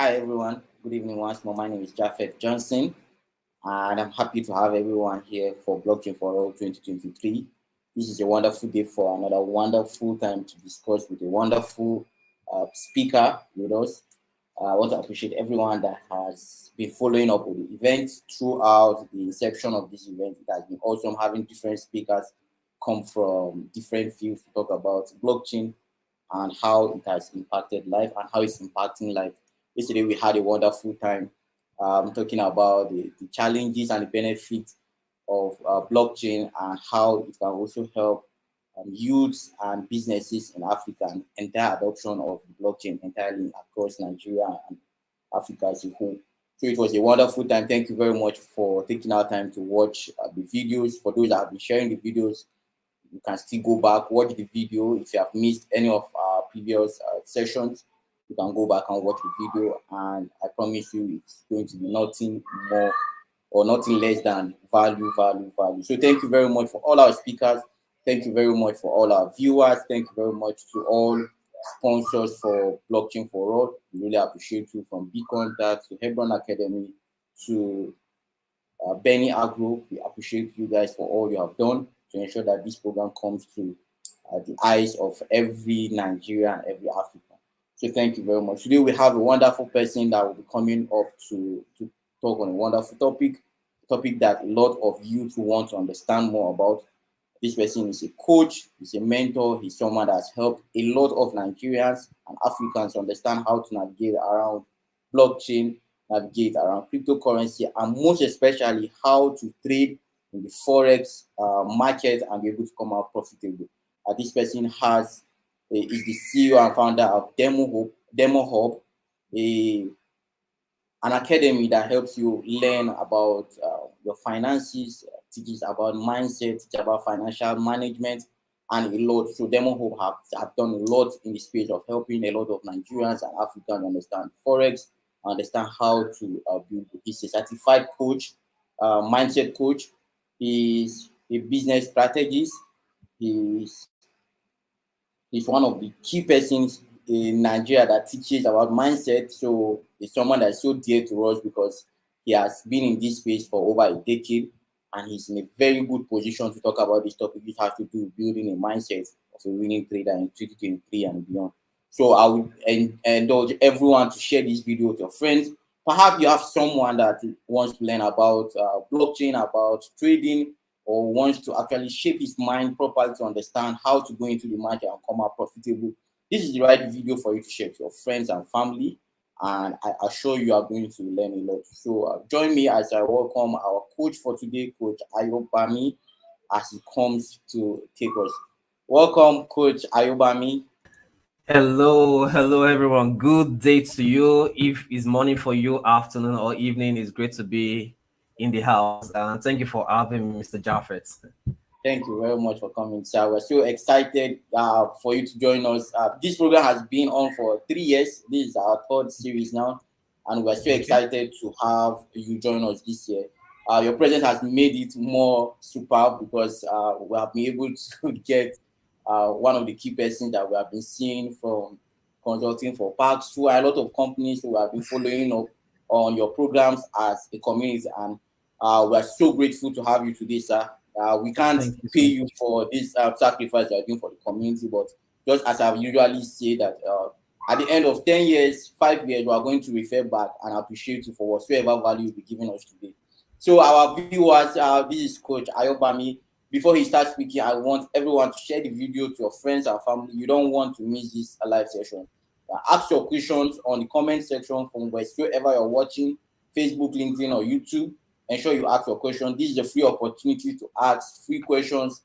Hi everyone, good evening once more. My name is Japheth Johnson, and I'm happy to have everyone here for Blockchain for All 2023. This is a wonderful day for another wonderful time to discuss with a wonderful speaker with us. I want to appreciate everyone that has been following up with the event throughout the inception of this event. It has been awesome having different speakers come from different fields to talk about blockchain and how it has impacted life and how it's impacting life. Yesterday, we had a wonderful time talking about the challenges and the benefits of blockchain and how it can also help youths and businesses in Africa and entire adoption of blockchain entirely across Nigeria and Africa as a whole. So it was a wonderful time. Thank you very much for taking our time to watch the videos. For those that have been sharing the videos, you can still go back, watch the video. If you have missed any of our previous sessions, you can go back and watch the video. And I promise you, it's going to be nothing more or nothing less than value, value, value. So thank you very much for all our speakers. Thank you very much for all our viewers. Thank you very much to all sponsors for Blockchain for All. We really appreciate you, from Big Contact to Hebron Academy to Benny Agro. We appreciate you guys for all you have done to ensure that this program comes to the eyes of every Nigerian, every African. So thank you very much. Today we have a wonderful person that will be coming up to talk on a wonderful topic that a lot of youth want to understand more about. This person is a coach, he's a mentor, he's someone that's helped a lot of Nigerians and Africans understand how to navigate around blockchain, navigate around cryptocurrency, and most especially how to trade in the forex market and be able to come out profitable. This person is the CEO and founder of Demo Hub, an academy that helps you learn about your finances, teaches about mindset, teaches about financial management, and a lot. So Demo Hub have done a lot in the space of helping a lot of Nigerians and Africans understand forex, understand how to build. He's a certified coach, mindset coach. He's a business strategist. He's He's one of the key persons in Nigeria that teaches about mindset. So he's someone that's so dear to us because he has been in this space for over a decade and he's in a very good position to talk about this topic, which has to do with building a mindset of a winning trader in 2023 and beyond. So I would indulge everyone to share this video with your friends. Perhaps you have someone that wants to learn about blockchain, about trading, or wants to actually shape his mind properly to understand how to go into the market and come out profitable. This is the right video for you to share to your friends and family, and I assure you are going to learn a lot. So join me as I welcome our coach for today, Coach Ayobami, as he comes to take us. Welcome, Coach Ayobami. Hello everyone. Good day to you. If it's morning for you, afternoon or evening, it's great to be in the house. And thank you for having me, Mr. Jaffet. Thank you very much for coming, sir. We're so excited for you to join us. This program has been on for 3 years. This is our third series now, and we're so Okay. excited to have you join us this year. Your presence has made it more superb because we have been able to get one of the key persons that we have been seeing from consulting for Parks to a lot of companies who have been following up on your programs as a community, and we are so grateful to have you today, sir. We can't Thank you pay so you much. for this sacrifice you are doing for the community, but just as I usually say that at the end of 10 years, 5 years, we are going to refer back and appreciate you for whatsoever value you'll be giving us today. So our viewers, this is Coach Ayobami. Before he starts speaking, I want everyone to share the video to your friends and family. You don't want to miss this live session. Ask your questions on the comment section from wherever you're watching, Facebook, LinkedIn, or YouTube. Ensure you ask your question. This is a free opportunity to ask free questions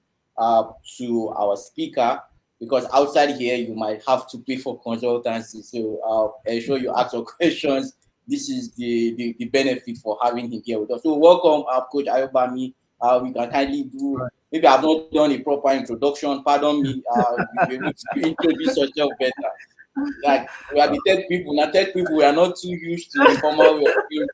to our speaker, because outside here you might have to pay for consultancy. So ensure you ask your questions. This is the benefit for having him here with us. So welcome, Coach Ayobami. We can kindly do, Right. maybe I've not done a proper introduction. Pardon me. You'll be able to introduce yourself better. Like we are the tech people. Now tech people, we are not too used to the formal way of doing.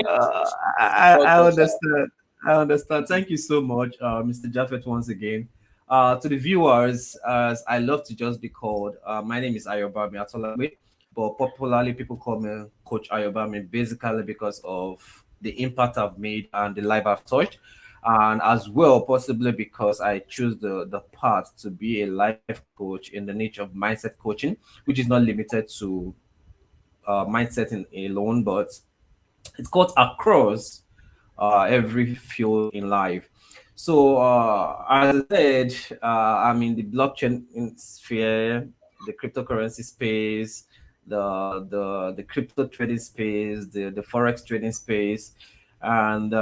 Uh, I, I Welcome, sir. understand. I understand. Thank you so much, Mr. Jaffet, once again. To the viewers, as I love to just be called, my name is Ayobami Atolagbe. but popularly people call me Coach Ayobami, basically because of the impact I've made and the life I've touched, and as well possibly because I choose the path to be a life coach in the niche of mindset coaching, which is not limited to mindset alone, but it's got across every field in life. So, as I said, I'm in the blockchain sphere, the cryptocurrency space, the crypto trading space, the forex trading space, and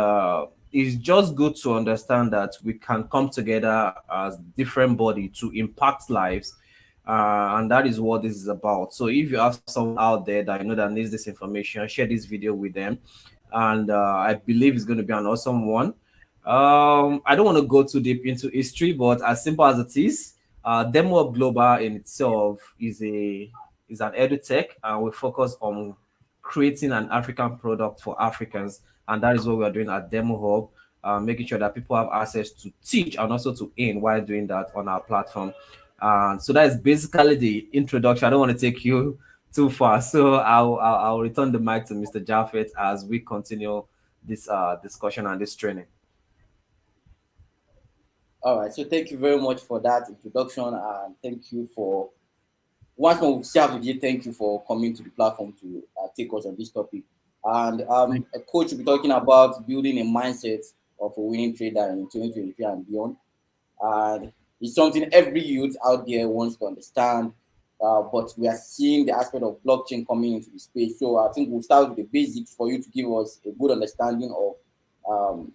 it's just good to understand that we can come together as different body to impact lives, and that is what this is about. So if you have someone out there that you know that needs this information, share this video with them, and I believe it's going to be an awesome one. I don't want to go too deep into history, but as simple as it is, Demo Hub Global in itself is an edutech, and we focus on creating an African product for Africans, and that is what we are doing at Demo Hub. Making sure that people have access to teach and also to earn while doing that on our platform. So that is basically the introduction. I don't want to take you too far, so I'll return the mic to Mr. Jaffet as we continue this discussion and this training. All right. So thank you very much for that introduction, and thank you for once more. Thank you for coming to the platform to take us on this topic. And a coach will be talking about building a mindset of a winning trader in 2023 and beyond. And it's something every youth out there wants to understand. But we are seeing the aspect of blockchain coming into the space. So I think we'll start with the basics for you to give us a good understanding of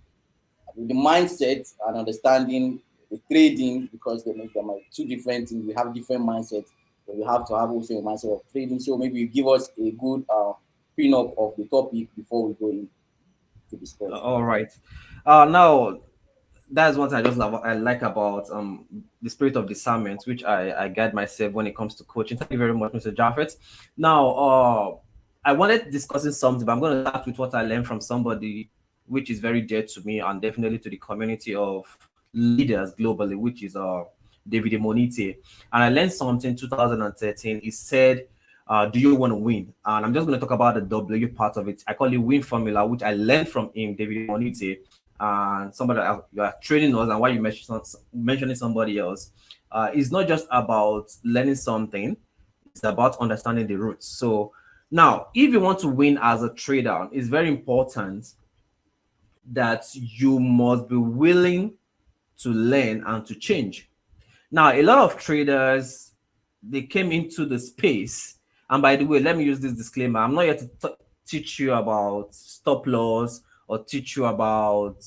the mindset and understanding the trading, because there might two different things. We have different mindsets, but we have to have also a mindset of trading. So maybe you give us a good prenup of the topic before we go into discuss. All right. Now that's what I just love. I like about the spirit of discernment, which I guide myself when it comes to coaching. Thank you very much, Mr. Jaffet. Now, I wanted discussing something, but I'm going to start with what I learned from somebody which is very dear to me and definitely to the community of leaders globally, which is David Monite. And I learned something in 2013. He said, do you want to win? And I'm just going to talk about the W part of it. I call it win formula, which I learned from him, David Monite, and somebody that you are training us, and why you mentioning somebody else. It's not just about learning something, it's about understanding the roots. So now, if you want to win as a trader, it's very important that you must be willing to learn and to change. Now, a lot of traders, they came into the space, and by the way, let me use this disclaimer. I'm not here to teach you about stop loss or teach you about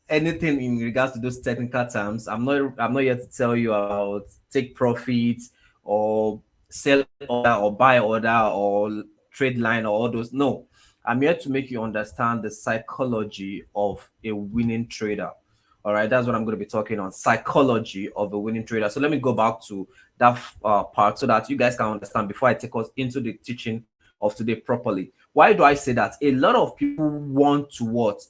anything in regards to those technical terms. I'm not here to tell you about take profit or sell order or buy order or trade line or all those. No, I'm here to make you understand the psychology of a winning trader. All right, that's what I'm going to be talking on, psychology of a winning trader. So let me go back to that part so that you guys can understand before I take us into the teaching of today properly. Why do I say that? A lot of people want to what?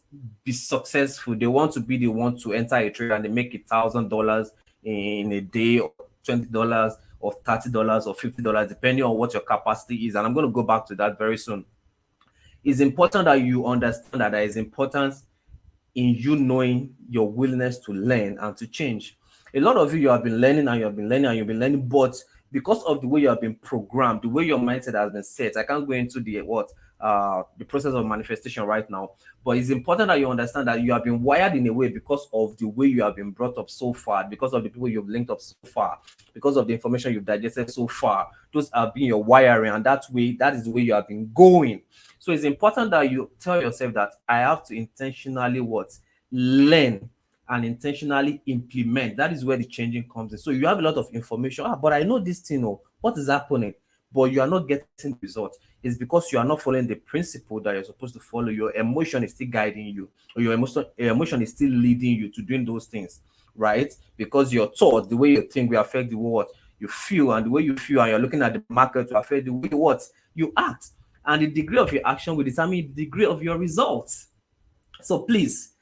Be successful. They want to be the one to enter a trade and they make $1,000 in a day, or $20 or $30 or $50, depending on what your capacity is. And I'm going to go back to that very soon. It's important that you understand that there is importance in you knowing your willingness to learn and to change. A lot of you have been learning and you have been learning and you've been learning, but because of the way you have been programmed, the way your mindset has been set, I can't go into the process of manifestation right now, but it's important that you understand that you have been wired in a way because of the way you have been brought up so far, because of the people you've linked up so far, because of the information you've digested so far. Those have been your wiring, and that is the way you have been going. So it's important that you tell yourself that I have to intentionally learn and intentionally implement. That is where the changing comes in. So you have a lot of information, but I know this thing, what is happening? But you are not getting the result. It's because you are not following the principle that you're supposed to follow. Your emotion is still guiding you, or your emotion is still leading you to doing those things, right? Because your thought, the way you think, will affect the way what you feel, and the way you feel, and you're looking at the market, will affect the way you act, and the degree of your action will determine the degree of your results. So please,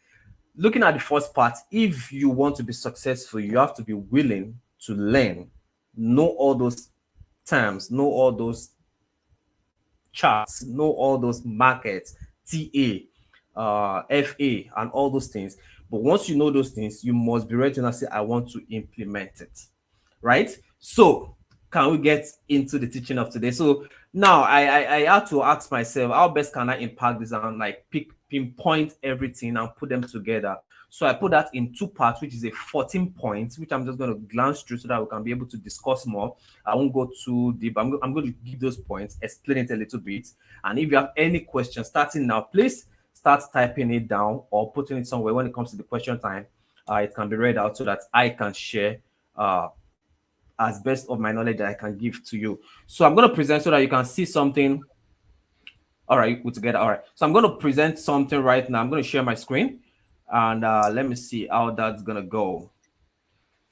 looking at the first part, if you want to be successful, you have to be willing to learn, know all those terms, know all those charts, know all those markets, TA, FA, and all those things. But once you know those things, you must be ready to now say, I want to implement it. Right? So can we get into the teaching of today? So now I had to ask myself, how best can I impact this and like pinpoint everything and put them together? So I put that in two parts, which is a 14 points, which I'm just going to glance through so that we can be able to discuss more. I won't go too deep. I'm going to give those points, explain it a little bit. And if you have any questions starting now, please start typing it down or putting it somewhere. When it comes to the question time, it can be read out so that I can share as best of my knowledge that I can give to you. So I'm going to present so that you can see something. All right, we're together. All right. So I'm going to present something right now. I'm going to share my screen and let me see how that's going to go.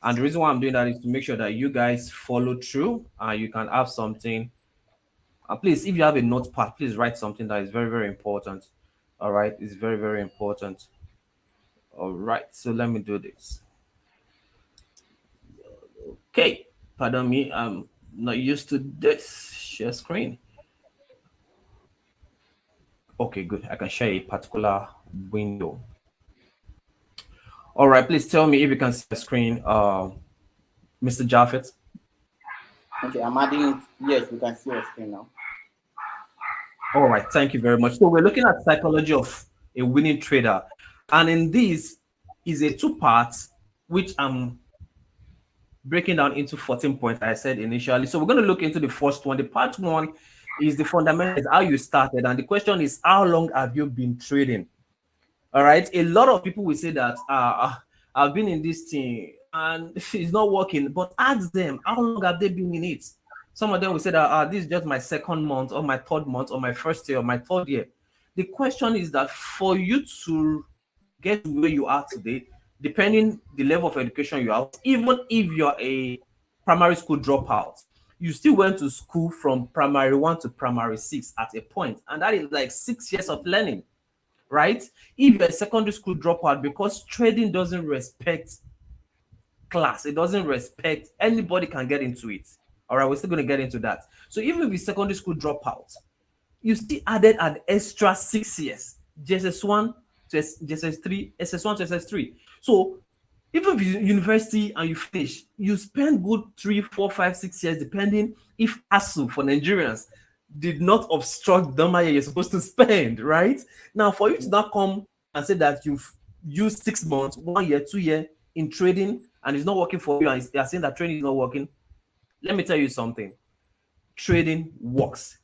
And the reason why I'm doing that is to make sure that you guys follow through and you can have something. Please, if you have a notepad, please write something that is very, very important. All right. It's very, very important. All right. So let me do this. Okay. Pardon me. I'm not used to this share screen. Okay, good. I can share a particular window. All right, please tell me if you can see the screen, Mr. Jaffet. Okay, I'm adding it. Yes, we can see your screen now. All right, thank you very much. So we're looking at psychology of a winning trader, and in this is a two parts which I'm breaking down into 14 points. I said initially. So we're going to look into the first one. The part one is the fundamentals, how you started, and the question is how long have you been trading? All right. A lot of people will say that I've been in this thing and it's not working. But ask them, how long have they been in it? Some of them will say that this is just my second month or my third month or my first year or my third year. The question is that for you to get to where you are today, depending the level of education you have, even if you're a primary school dropout, you still went to school from primary 1 to primary 6 at a point, and that is like 6 years of learning. Right? If you're a secondary school dropout, because trading doesn't respect class, it doesn't respect anybody can get into it. All right, we're still going to get into that. So even if you're secondary school dropout, you still added an extra 6 years, JSS1 to JSS3, SS1 to SS3. So even if you're university and you finish, you spend good 3, 4, 5, 6 years, depending if ASU for Nigerians did not obstruct the number you're supposed to spend, right? Now, for you to not come and say that you've used 6 months, 1 year, 2 years in trading and it's not working for you, and you're saying that trading is not working, let me tell you something. Trading works.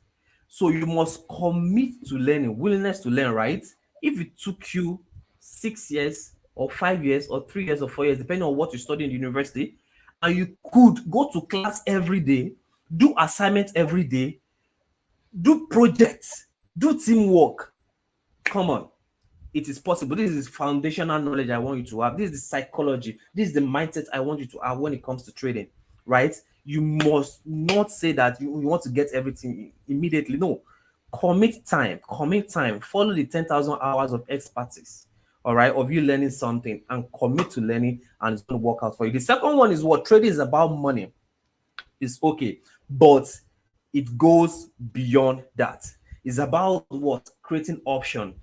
So you must commit to learning, willingness to learn, right? If it took you 6 years or 5 years or 3 years or 4 years, depending on what you study in the university, and you could go to class every day, do assignments every day, do projects, do teamwork. Come on, it is possible. This is foundational knowledge I want you to have. This is the psychology. This is the mindset I want you to have when it comes to trading, right? You must not say that you want to get everything immediately. No, commit time, follow the 10,000 hours of expertise, all right, of you learning something, and commit to learning, and it's going to work out for you. The second one is what trading is about. Money is okay, but it goes beyond that. It's about what? Creating option.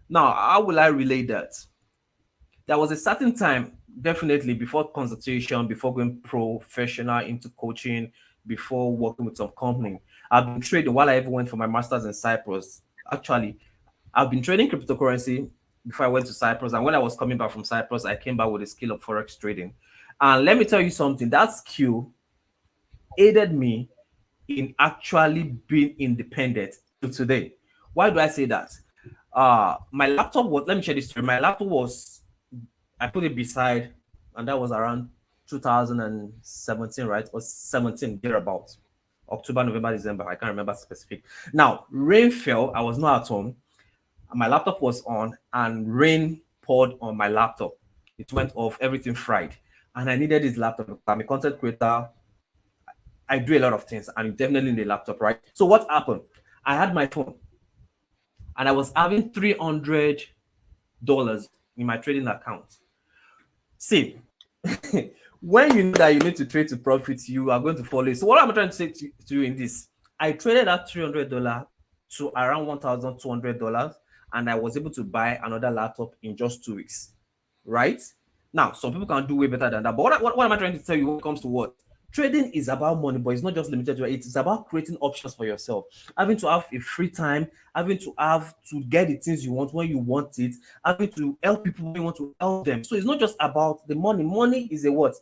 Now, how will I relate that? There was a certain time, definitely before consultation, before going professional into coaching, before working with some company, I've been trading while I even went for my master's in Cyprus. Actually, I've been trading cryptocurrency before I went to Cyprus. And when I was coming back from Cyprus, I came back with a skill of Forex trading. And let me tell you something, that skill aided me in actually being independent to today. Why do I say that? My laptop was, let me share this story. My laptop was, I put it beside, and that was around 2017, right? Or 17, thereabouts. October, November, December. I can't remember specific. Now, rain fell. I was not at home. My laptop was on, and rain poured on my laptop. It went off, everything fried. And I needed this laptop. I'm a content creator. I do a lot of things, and definitely need a laptop, right? So what happened? I had my phone, and I was having $300 in my trading account. See, when you know that you need to trade to profit, you are going to follow it. So what I'm trying to say to you in this, I traded that $300 to around $1,200, and I was able to buy another laptop in just 2 weeks. Right now, some people can do way better than that. But what am I trying to tell you when it comes to what? Trading is about money, but it's not just limited to it. It's about creating options for yourself, having to have a free time, having to have to get the things you want when you want it, having to help people when you want to help them. So it's not just about the money. Money is a what?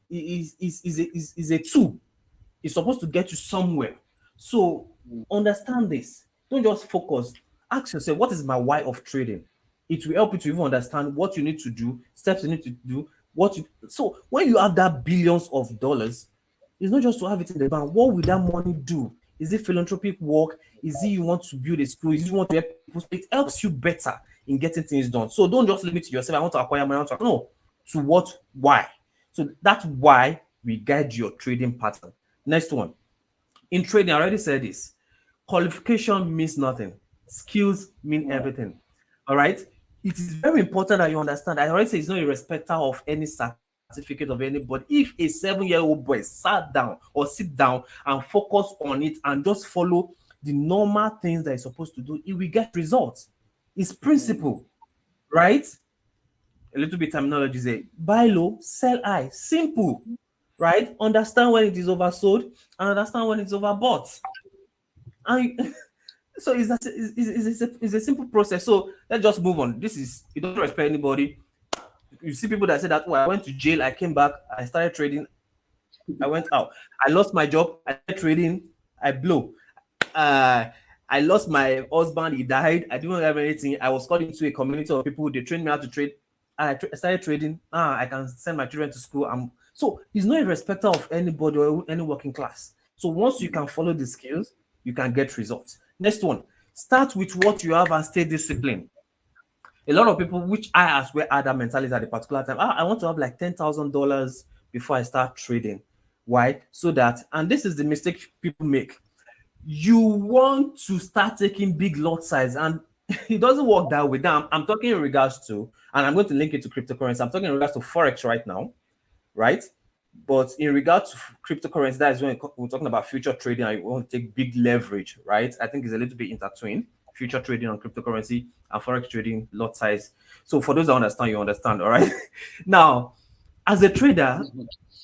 Is a tool. It's supposed to get you somewhere. So understand this. Don't just focus. Ask yourself, what is my why of trading? It will help you to even understand what you need to do, steps you need to do, what you so when you have that billions of dollars, it's not just to have it in the bank. What will that money do? Is it philanthropic work? Is it you want to build a school? Is it you want to help people? So it helps you better in getting things done. So don't just limit to yourself. I want to acquire money. No, to what? Why? So that's why we guide your trading pattern. Next one. In trading, I already said this. Qualification means nothing. Skills mean Yeah. everything. All right. It is very important that you understand. I already say it's not a respecter of any certificate of anybody. If a 7-year-old boy sat down or sit down and focus on it and just follow the normal things that he's supposed to do, he will get results. It's principle, right? A little bit terminology say buy low, sell high. Simple, right? Understand when it is oversold and understand when it's overbought. And so it's a simple process. So let's just move on. This is it doesn't respect anybody. You see people that say that, oh, I went to jail, I came back, I started trading, I went out, I lost my job, I started trading, I blew. Uh, I lost my husband, he died, I didn't have anything. I was called into a community of people, they trained me how to trade. I started trading. I can send my children to school. So he's not a respecter of anybody or any working class. So once you can follow the skills, you can get results. Next one, start with what you have and stay disciplined. A lot of people, which I as well had that mentality at a particular time. I want to have like $10,000 before I start trading. Why? So that, and this is the mistake people make. You want to start taking big lot size, and it doesn't work that way. Now, I'm talking in regards to, and I'm going to link it to cryptocurrency. I'm talking in regards to forex right now, right? But in regard to cryptocurrency, that is when we're talking about future trading and you want to take big leverage, right? I think it's a little bit intertwined. Future trading on cryptocurrency and forex trading, lot size. So for those that understand, you understand, all right? Now, as a trader,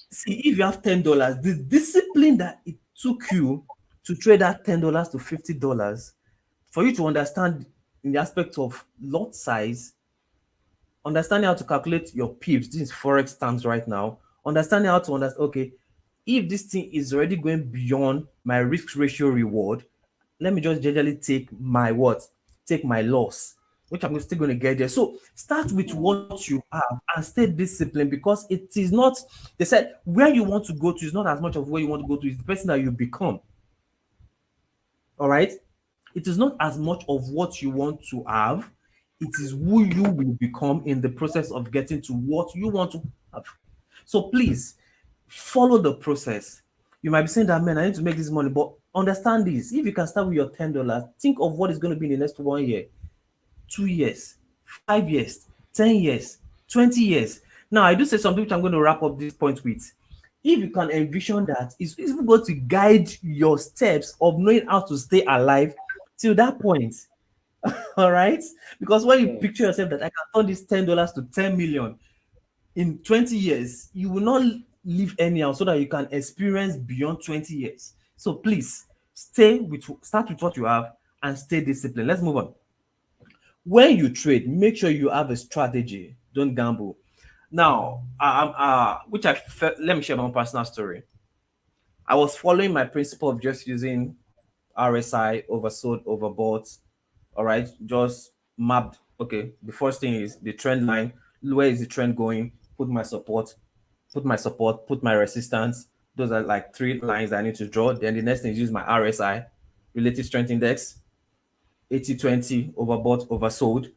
see if you have $10, the discipline that it took you to trade that $10 to $50, for you to understand in the aspect of lot size, understanding how to calculate your pips, this is forex terms right now, understanding how to understand, okay, if this thing is already going beyond my risk ratio reward, let me just generally take my what? Take my loss, which I'm still going to get there. So start with what you have and stay disciplined because it is not, they said, where you want to go to is not as much of where you want to go to, it's the person that you become. All right. It is not as much of what you want to have, it is who you will become in the process of getting to what you want to have. So please follow the process. You might be saying that, man, I need to make this money, but understand this. If you can start with your $10, think of what is going to be in the next 1 year, 2 years, 5 years, 10 years, 20 years. Now, I do say something which I'm going to wrap up this point with. If you can envision that, it's even going to guide your steps of knowing how to stay alive till that point. All right. Because when you Yeah. picture yourself that I can turn this $10 to 10 million in 20 years, you will not live anyhow so that you can experience beyond 20 years. So please start with what you have and stay disciplined. Let's move on. When you trade, make sure you have a strategy. Don't gamble. Now, which I felt, let me share my own personal story. I was following my principle of just using RSI, oversold, overbought. All right, just mapped. Okay, the first thing is the trend line. Where is the trend going? Put my resistance. Those are like three lines that I need to draw. Then the next thing is use my RSI, relative strength index, 80/20, overbought, oversold.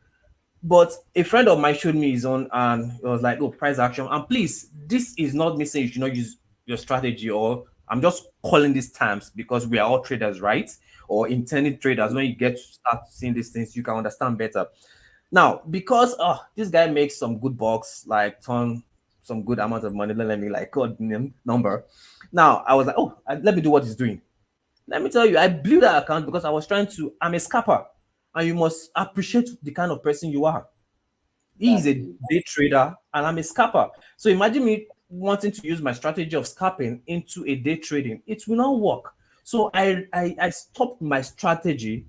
But a friend of mine showed me his own and it was like, oh, price action. And please, this is not me saying you should not use your strategy, or I'm just calling these terms because we are all traders, right? Or intended traders. When you get to start seeing these things, you can understand better. Now, because this guy makes some good bucks, like ton some good amount of money. Don't let me like God number. Now I was like, oh, let me do what he's doing. Let me tell you, I blew that account because I was trying to. I'm a scalper, and you must appreciate the kind of person you are. He is That's a it. day trader, and I'm a scalper. So imagine me wanting to use my strategy of scalping into a day trading. It will not work. So I stopped my strategy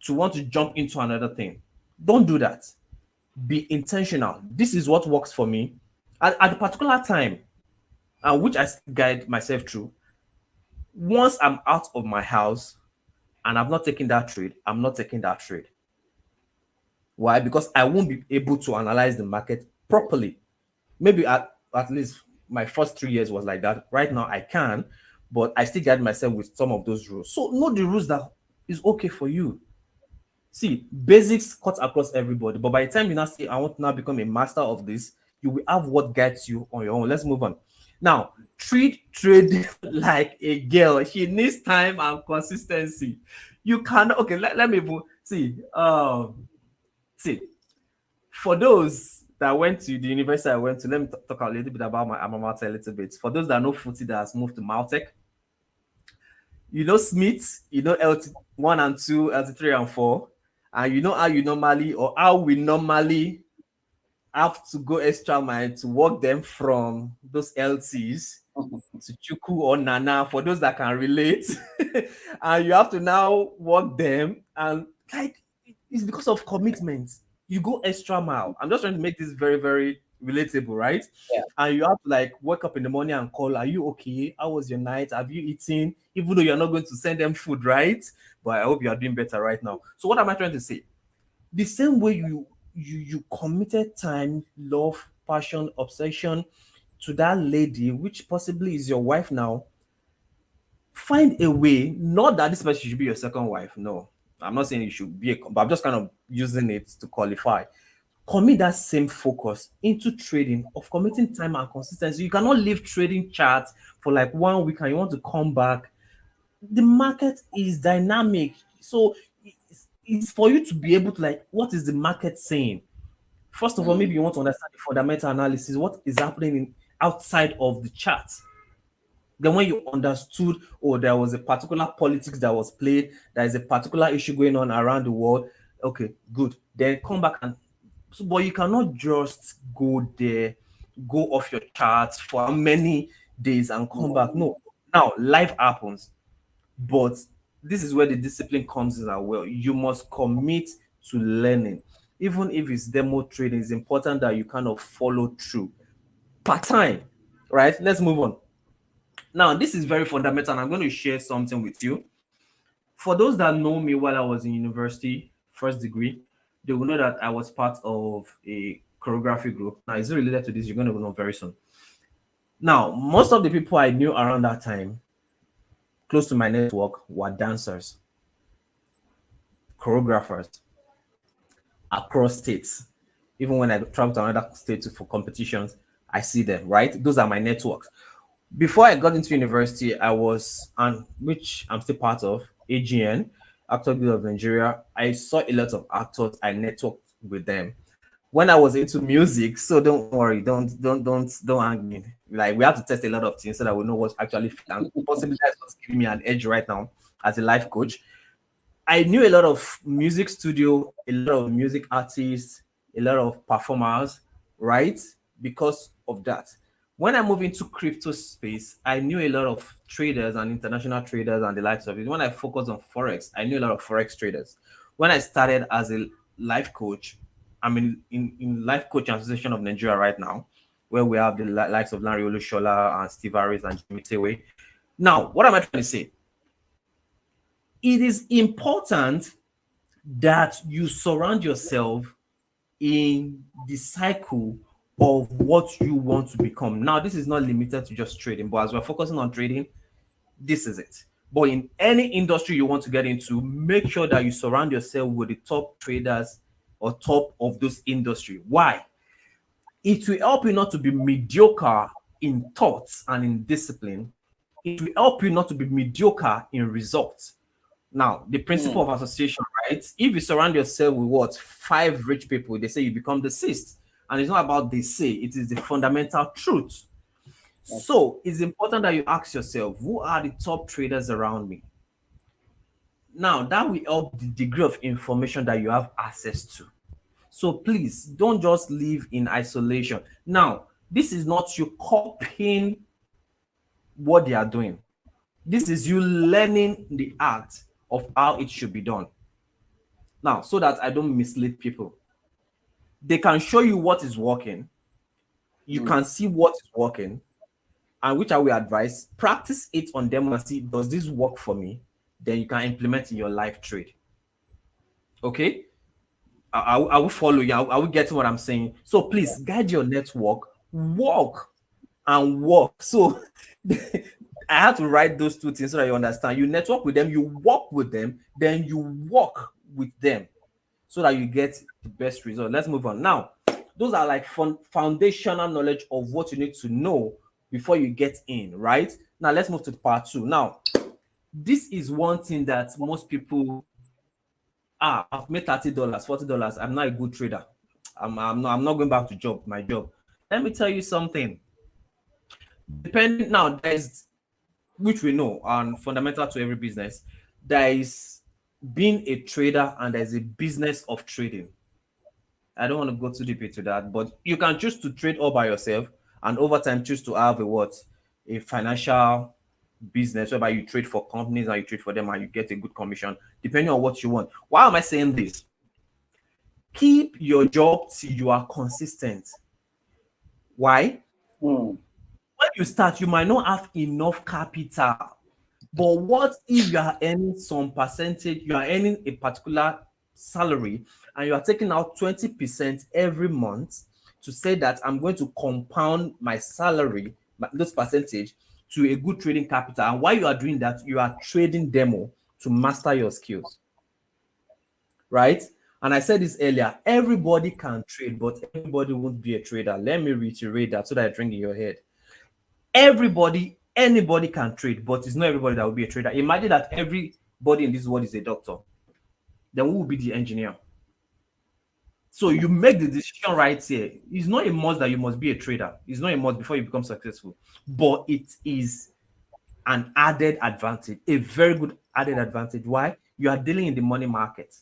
to want to jump into another thing. Don't do that. Be intentional. This is what works for me at a particular time, and which I guide myself through. Once I'm out of my house and I've not taken that trade, I'm not taking that trade. Why? Because I won't be able to analyze the market properly. Maybe at least my first 3 years was like that. Right now I can, but I still guide myself with some of those rules. So know the rules that is okay for you. See, basics cut across everybody, but by the time you now say, I want to now become a master of this, you will have what guides you on your own. Let's move on. Now, treat trade like a girl. She needs time and consistency. You cannot, okay, let me see. See, for those that went to the university I went to, let me talk a little bit about my alma mater a little bit. For those that know Footy that has moved to Maltech, you know Smith, you know LT1 and 2, LT3 and 4, and you know how you normally or how we normally have to go extra mile to walk them from those LTs to Chuku or Nana for those that can relate. And you have to now walk them, and like it's because of commitment. You go extra mile. I'm just trying to make this very, very relatable, right? Yeah. And you have to like wake up in the morning and call, are you okay? How was your night? Have you eaten? Even though you're not going to send them food, right? But I hope you are doing better right now. So what am I trying to say? The same way you committed time, love, passion, obsession to that lady, which possibly is your wife now, find a way. Not that this person should be your second wife. No, I'm not saying you should be but I'm just kind of using it to qualify. Commit that same focus into trading of committing time and consistency. You cannot leave trading charts for like 1 week and you want to come back. The market is dynamic, so it's for you to be able to like, what is the market saying? First of all, maybe Mm. you want to understand the fundamental analysis, what is happening outside of the chart. Then when you understood, oh, there was a particular politics that was played, there is a particular issue going on around the world. Okay, good. Then come back and so, but you cannot just go there, go off your charts for how many days and come back. Mm. No. Now life happens, but this is where the discipline comes in as well. You must commit to learning. Even if it's demo trading, it's important that you kind of follow through. Part time, right? Let's move on. Now, this is very fundamental, and I'm going to share something with you. For those that know me while I was in university, first degree, they will know that I was part of a choreography group. Now, is it related to this? You're going to know very soon. Now, most of the people I knew around that time, close to my network, were dancers, choreographers across states. Even when I travel to another state for competitions, I see them, right? Those are my networks. Before I got into university, I was on which I'm still part of AGN, Actor Guild of Nigeria. I saw a lot of actors. I networked with them when I was into music. So don't worry, don't hang me. Like we have to test a lot of things so that we know what's actually fit, and possibly that's what's giving me an edge right now as a life coach. I knew a lot of music studio, a lot of music artists, a lot of performers, right? Because of that. When I moved into crypto space, I knew a lot of traders and international traders and the likes of it. When I focused on Forex, I knew a lot of Forex traders. When I started as a life coach, I'm in Life Coach Association of Nigeria right now, where we have the likes of Larry Olushola and Steve Harris and Jimmy Tewe. Now, what am I trying to say? It is important that you surround yourself in the cycle of what you want to become. Now, this is not limited to just trading, but as we're focusing on trading, this is it. But in any industry you want to get into, make sure that you surround yourself with the top traders or top of those industry. Why? It will help you not to be mediocre in thoughts and in discipline. It will help you not to be mediocre in results. Now, the principle Mm. of association, right? If you surround yourself with what 5 rich people, they say you become the sixth. And it's not about they say, it is the fundamental truth. So it's important that you ask yourself, who are the top traders around me? Now, that will help the degree of information that you have access to. So please don't just live in isolation. Now, this is not you copying what they are doing. This is you learning the art of how it should be done. Now, so that I don't mislead people, they can show you what is working. You can see what is working, and which I will advise, practice it on them and see, does this work for me? Then you can implement in your life trade. Okay? I will follow you. I will get what I'm saying. So please guide your network, walk and walk. So I have to write those two things so that you understand. You network with them, you walk with them, then you walk with them so that you get the best result. Let's move on. Now, those are like foundational knowledge of what you need to know before you get in, right? Now, let's move to part two. Now, this is one thing that most people, I've made $30, $40. I'm not a good trader. I'm not going back to my job. Let me tell you something. Depending now, there's, which we know and fundamental to every business, there is being a trader and there's a business of trading. I don't want to go too deep into that, but you can choose to trade all by yourself and over time choose to have a financial business whereby you trade for companies and you trade for them and you get a good commission depending on what you want. Why am I saying this? Keep your job till you are consistent. Why? When you start, you might not have enough capital. But what if you are earning some percentage, you are earning a particular salary and you are taking out 20% every month to say that I'm going to compound my salary, this percentage, to a good trading capital. And while you are doing that, you are trading demo to master your skills. Right? And I said this earlier, everybody can trade, but everybody won't be a trader. Let me reiterate that so that I ring in your head. Anybody can trade, but it's not everybody that will be a trader. Imagine that everybody in this world is a doctor. Then who will be the engineer? So you make the decision right here. It's not a must that you must be a trader. It's not a must before you become successful. But it is an added advantage, a very good added advantage. Why? You are dealing in the money market.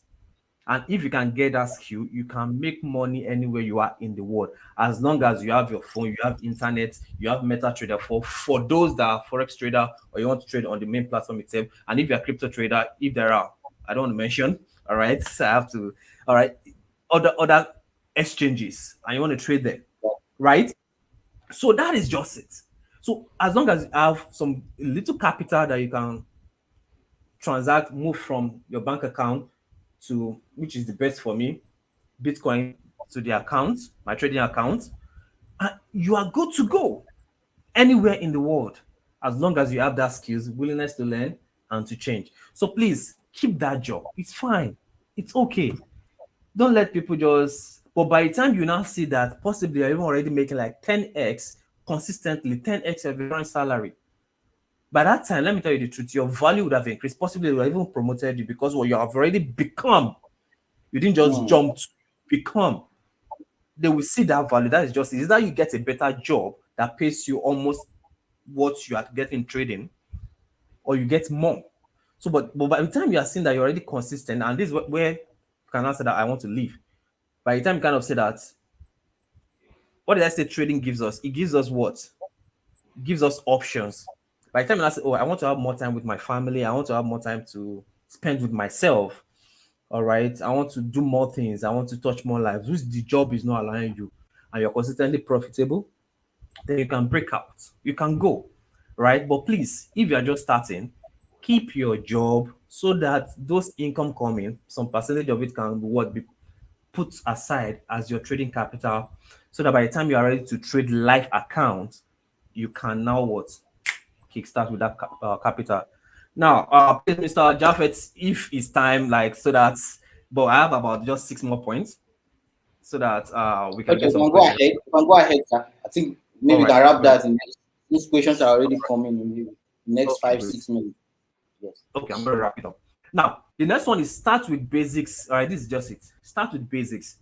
And if you can get that skill, you can make money anywhere you are in the world. As long as you have your phone, you have internet, you have MetaTrader for those that are Forex trader or you want to trade on the main platform itself. And if you're a crypto trader, if there are, I don't want to mention, all right, so I have to, all right, other exchanges and you want to trade there, right? So that is just it. So as long as you have some little capital that you can transact, move from your bank account to, which is the best for me, Bitcoin to the account, my trading account, and you are good to go anywhere in the world as long as you have that skills, willingness to learn and to change. So please keep that job. It's fine. It's okay. Don't let people just, but by the time you now see that possibly you're even already making like 10x consistently, 10x of your current salary, by that time, let me tell you the truth, your value would have increased. Possibly they would have even promoted you because what you have already become. You didn't just jump to become. They will see that value. That is just, is that you get a better job that pays you almost what you are getting trading, or you get more. So, but by the time you are seeing that you're already consistent, and this is where you can answer that I want to leave. By the time you kind of say that, what did I say trading gives us? It gives us what? It gives us options. By the time I say, oh, I want to have more time with my family, I want to have more time to spend with myself. All right, I want to do more things, I want to touch more lives, which the job is not allowing you, and you're consistently profitable, then you can break out, you can go, right? But please, if you are just starting, keep your job so that those income coming, some percentage of it can be put aside as your trading capital, so that by the time you are ready to trade live account, you can now kickstart with that capital. Now, please, Mr. Japheth, if it's time, like, so that, but I have about just 6 more points so that we can get some go ahead. You can go ahead, sir. I think maybe we can wrap that in these questions are already coming in the next 5-6 minutes. Yes. Okay, I'm going to wrap it up. Now, the next one is start with basics. All right, this is just it. Start with basics.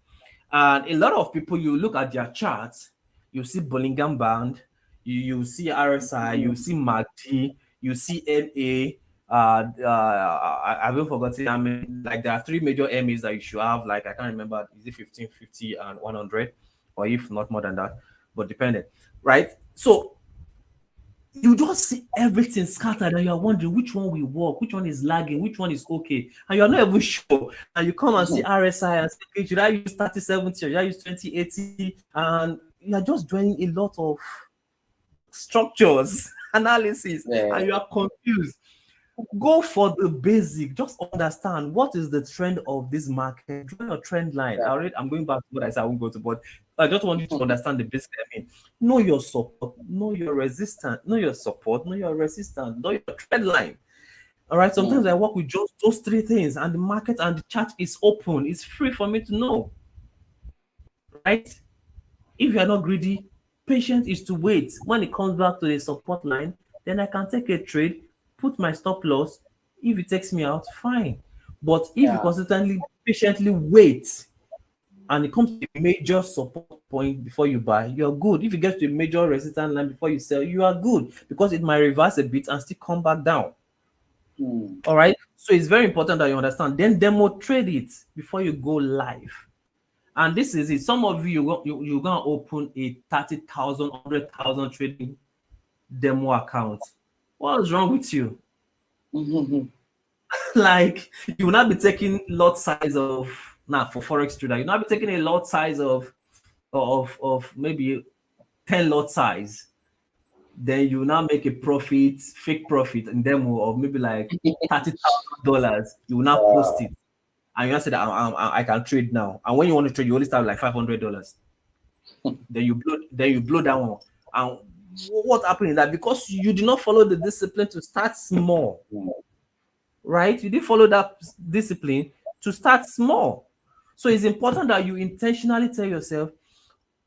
And a lot of people, you look at their charts, you see Bollingham Band, you see RSI, you see MACD, you see MA. I haven't forgotten. I mean, like there are three major MAs that you should have. Like I can't remember, is it 15, 50, and 100, or if not more than that, but dependent, right? So you just see everything scattered and you're wondering which one will work, which one is lagging, which one is okay, and you're not even sure. And you come and see RSI and say, okay, should I use 3070 or should I use 2080? And you're just doing a lot of structures, analysis, and you are confused. Go for the basic. Just understand what is the trend of this market. Draw your trend line. I'm going back to what I said I won't go to, but I just want you to understand the basic. I mean, know your support, know your resistance, know your support, know your resistance, know your trend line. All right. Sometimes I work with just those three things, and the market and the chart is open. It's free for me to know. Right? If you are not greedy, patience is to wait. When it comes back to the support line, then I can take a trade, put my stop loss. If it takes me out, fine. But if you consistently, patiently wait, and it comes to a major support point before you buy, you're good. If you get to a major resistance line before you sell, you are good, because it might reverse a bit and still come back down. All right. So it's very important that you understand. Then demo trade it before you go live. And this is it. Some of you're gonna open a 30,000, 100,000 trading demo account. What's wrong with you? Like, you will not be taking lot size of for forex trader. You'll not be taking a lot size of maybe 10 lot size. Then you now make a profit, fake profit in demo of maybe like $30,000. You will now post it. And you say that I can trade now. And when you want to trade, you only start with like $500. then you blow that one. And what happened is that because you did not follow the discipline to start small, right? You didn't follow that discipline to start small. So it's important that you intentionally tell yourself,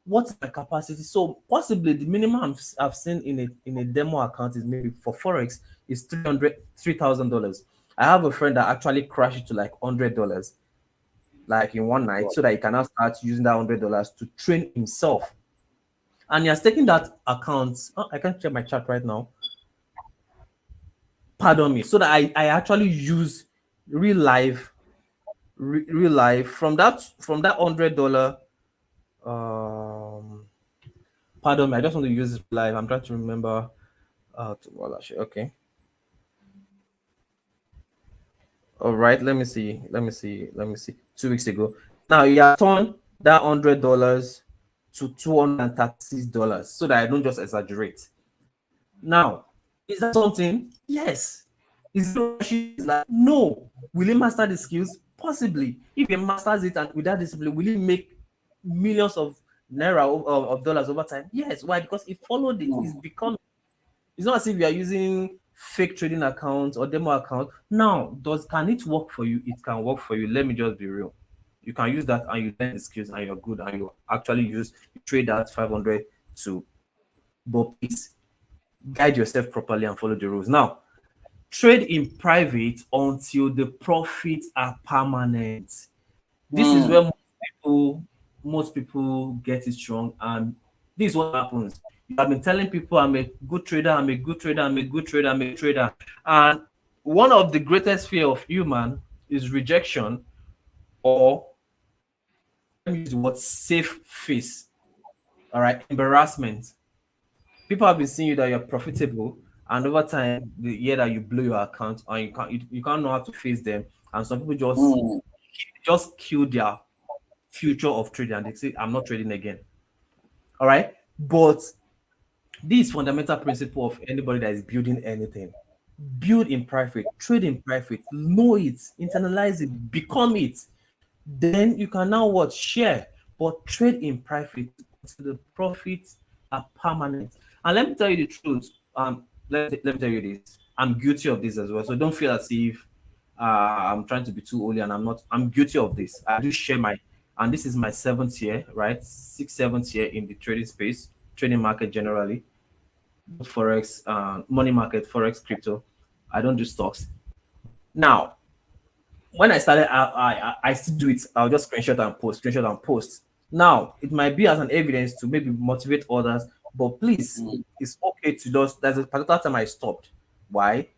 what's my capacity? So possibly the minimum I've seen in a demo account is maybe for forex is $3,000. I have a friend that actually crashed it to like $100, like in one night, so that he can now start using that $100 to train himself. And he has taken that account. I can't check my chart right now. Pardon me. So that I actually use real life from that $100. Pardon me. I just want to use it live. I'm trying to remember. Okay. All right. Let me see. 2 weeks ago. Now you have turned that $100 to $236, so that I don't just exaggerate. Now, is that something? Yes. Is it like, no? Will he master the skills? Possibly. If he masters it and with that discipline, will he make millions of naira of dollars over time? Yes. Why? Because he followed it. It's not as if you are using fake trading accounts or demo account. Now, can it work for you? It can work for you. Let me just be real. You can use that and you learn the skills and you're good and you actually trade that 500 to, but please guide yourself properly and follow the rules. Now, trade in private until the profits are permanent. This is where most people get it wrong, and this is what happens. You have been telling people, I'm a good trader, I'm a good trader, I'm a good trader, I'm a trader. And one of the greatest fear of human is rejection, or let me use the word safe face. All right, embarrassment. People have been seeing you that you're profitable, and over time, the year that you blow your account, and you can't know how to face them. And some people just kill their future of trading, and they say, I'm not trading again. All right, but this fundamental principle of anybody that is building anything: build in private, trade in private, know it, internalize it, become it. Then you can now share, but trade in private so the profits are permanent. And let me tell you the truth. Let me tell you this. I'm guilty of this as well. So don't feel as if I'm trying to be too holy, and I'm not. I'm guilty of this. I do share and this is my 7th year, right? 7th year in the trading space, trading market generally, forex, money market, forex, crypto. I don't do stocks. Now, when I started, I still do it. I'll just screenshot and post. Now, it might be as an evidence to maybe motivate others, but please, Mm. it's okay to just. There's a particular time I stopped. Why?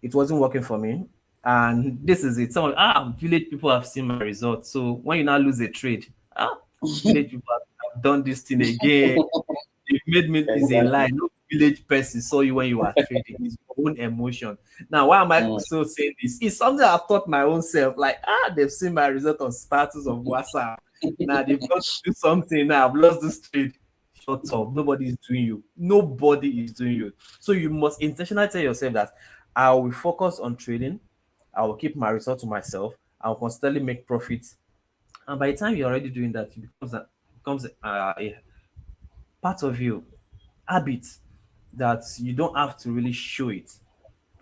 It wasn't working for me. And this is it. Some village people have seen my results. So when you now lose a trade, village people have done this thing again. It made me is a lie. Exactly. No village person saw you when you were trading. It's your own emotion. Now, why am I Mm. still saying this? It's something I've taught my own self. Like, they've seen my result on status of WhatsApp. Now they've got to do something. Now I've lost this trade. Shut up. Nobody is doing you. Nobody is doing you. So you must intentionally tell yourself that I will focus on trading. I will keep my result to myself. I will constantly make profits. And by the time you're already doing that, it becomes a part of you, habit that you don't have to really show it.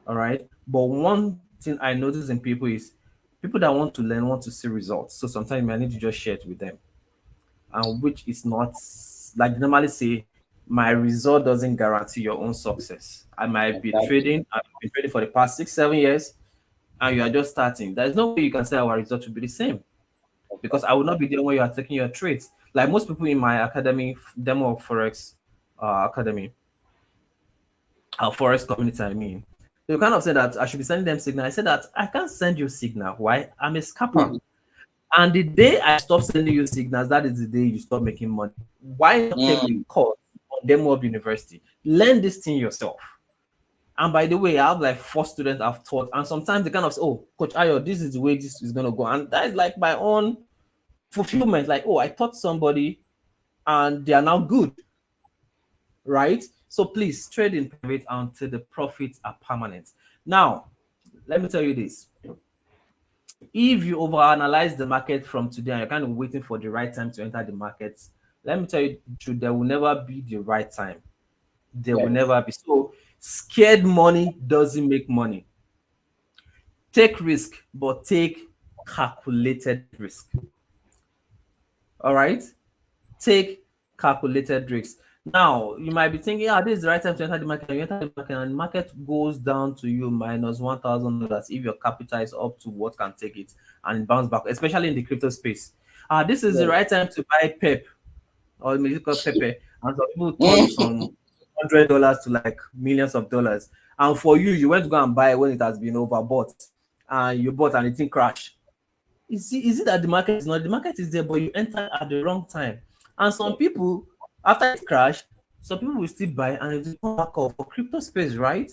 All right. But one thing I notice in people is people that want to learn want to see results. So sometimes you might need to just share it with them. And which is not like they normally say, my result doesn't guarantee your own success. I might be Exactly. trading, I've been trading for the past 6, 7 years, and you are just starting. There's no way you can say our result will be the same because I will not be there when you are taking your trades. Like most people in my academy, demo of Forex academy, our forest community, I mean. They kind of said that I should be sending them signal. I said that I can't send you signal. Why? I'm a scalper. And the day I stop sending you signals, that is the day you stop making money. Why not take the Mm. course on Demo Up University? Learn this thing yourself. And by the way, I have like 4 students I've taught, and sometimes they kind of say, "Oh, Coach Ayo, this is the way this is gonna go," and that is like my own fulfillment. Like, oh, I taught somebody, and they are now good, right? So please trade in private until the profits are permanent. Now, let me tell you this: if you overanalyze the market from today and you're kind of waiting for the right time to enter the market, let me tell you the truth, there will never be the right time. There will Yes. never be. So, scared money doesn't make money. Take risk, but take calculated risk. All right? Take calculated risks. Now, you might be thinking, this is the right time to enter the market. You enter the market, and the market goes down to you minus $1,000 if your capital is up to what can take it and bounce back, especially in the crypto space. This is the Yes. right time to buy PEP or maybe called Pepe, and some people turn Mm. some $100 to like millions of dollars. And for you, you went to go and buy when it has been overbought, and you bought and it didn't crash. Is it that the market is not? The market is there, but you entered at the wrong time. And some Yes. people, after it crashed, some people will still buy and it will come back up for crypto space, right?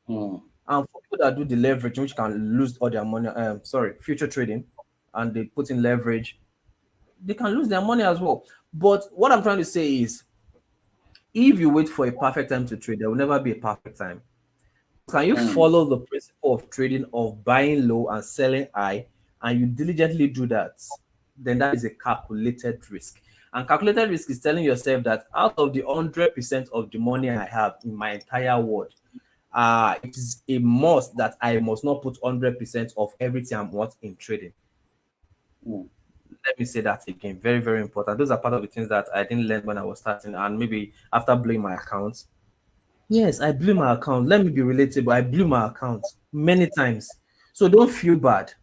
Mm. And for people that do the leverage, which can lose all their money, future trading, and they put in leverage, they can lose their money as well. But what I'm trying to say is, if you wait for a perfect time to trade, there will never be a perfect time. Can you Mm. follow the principle of trading of buying low and selling high, and you diligently do that? Then that is a calculated risk. And calculated risk is telling yourself that out of the 100% of the money I have in my entire world, it is a must that I must not put 100% of everything I'm worth in trading. Mm. Let me say that again. Very, very important. Those are part of the things that I didn't learn when I was starting, and maybe after blowing my account. Yes, I blew my account. Let me be relatable. I blew my account many times. So don't feel bad.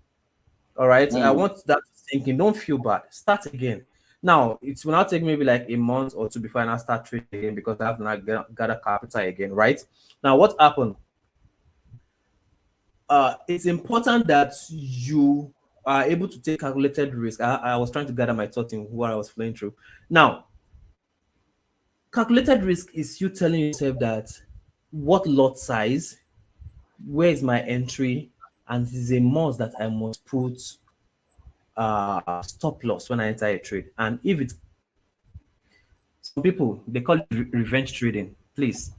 All right. I Mm. want that to sink in. Don't feel bad. Start again. Now, it will now take maybe like a month or two before I now start trading again because I have to now gather capital again, right? Now, what happened? It's important that you are able to take calculated risk. I was trying to gather my thoughts in what I was flowing through. Now, calculated risk is you telling yourself that what lot size, where is my entry, and it is a must that I must put stop loss when I enter a trade. And if it's some people they call it revenge trading, please,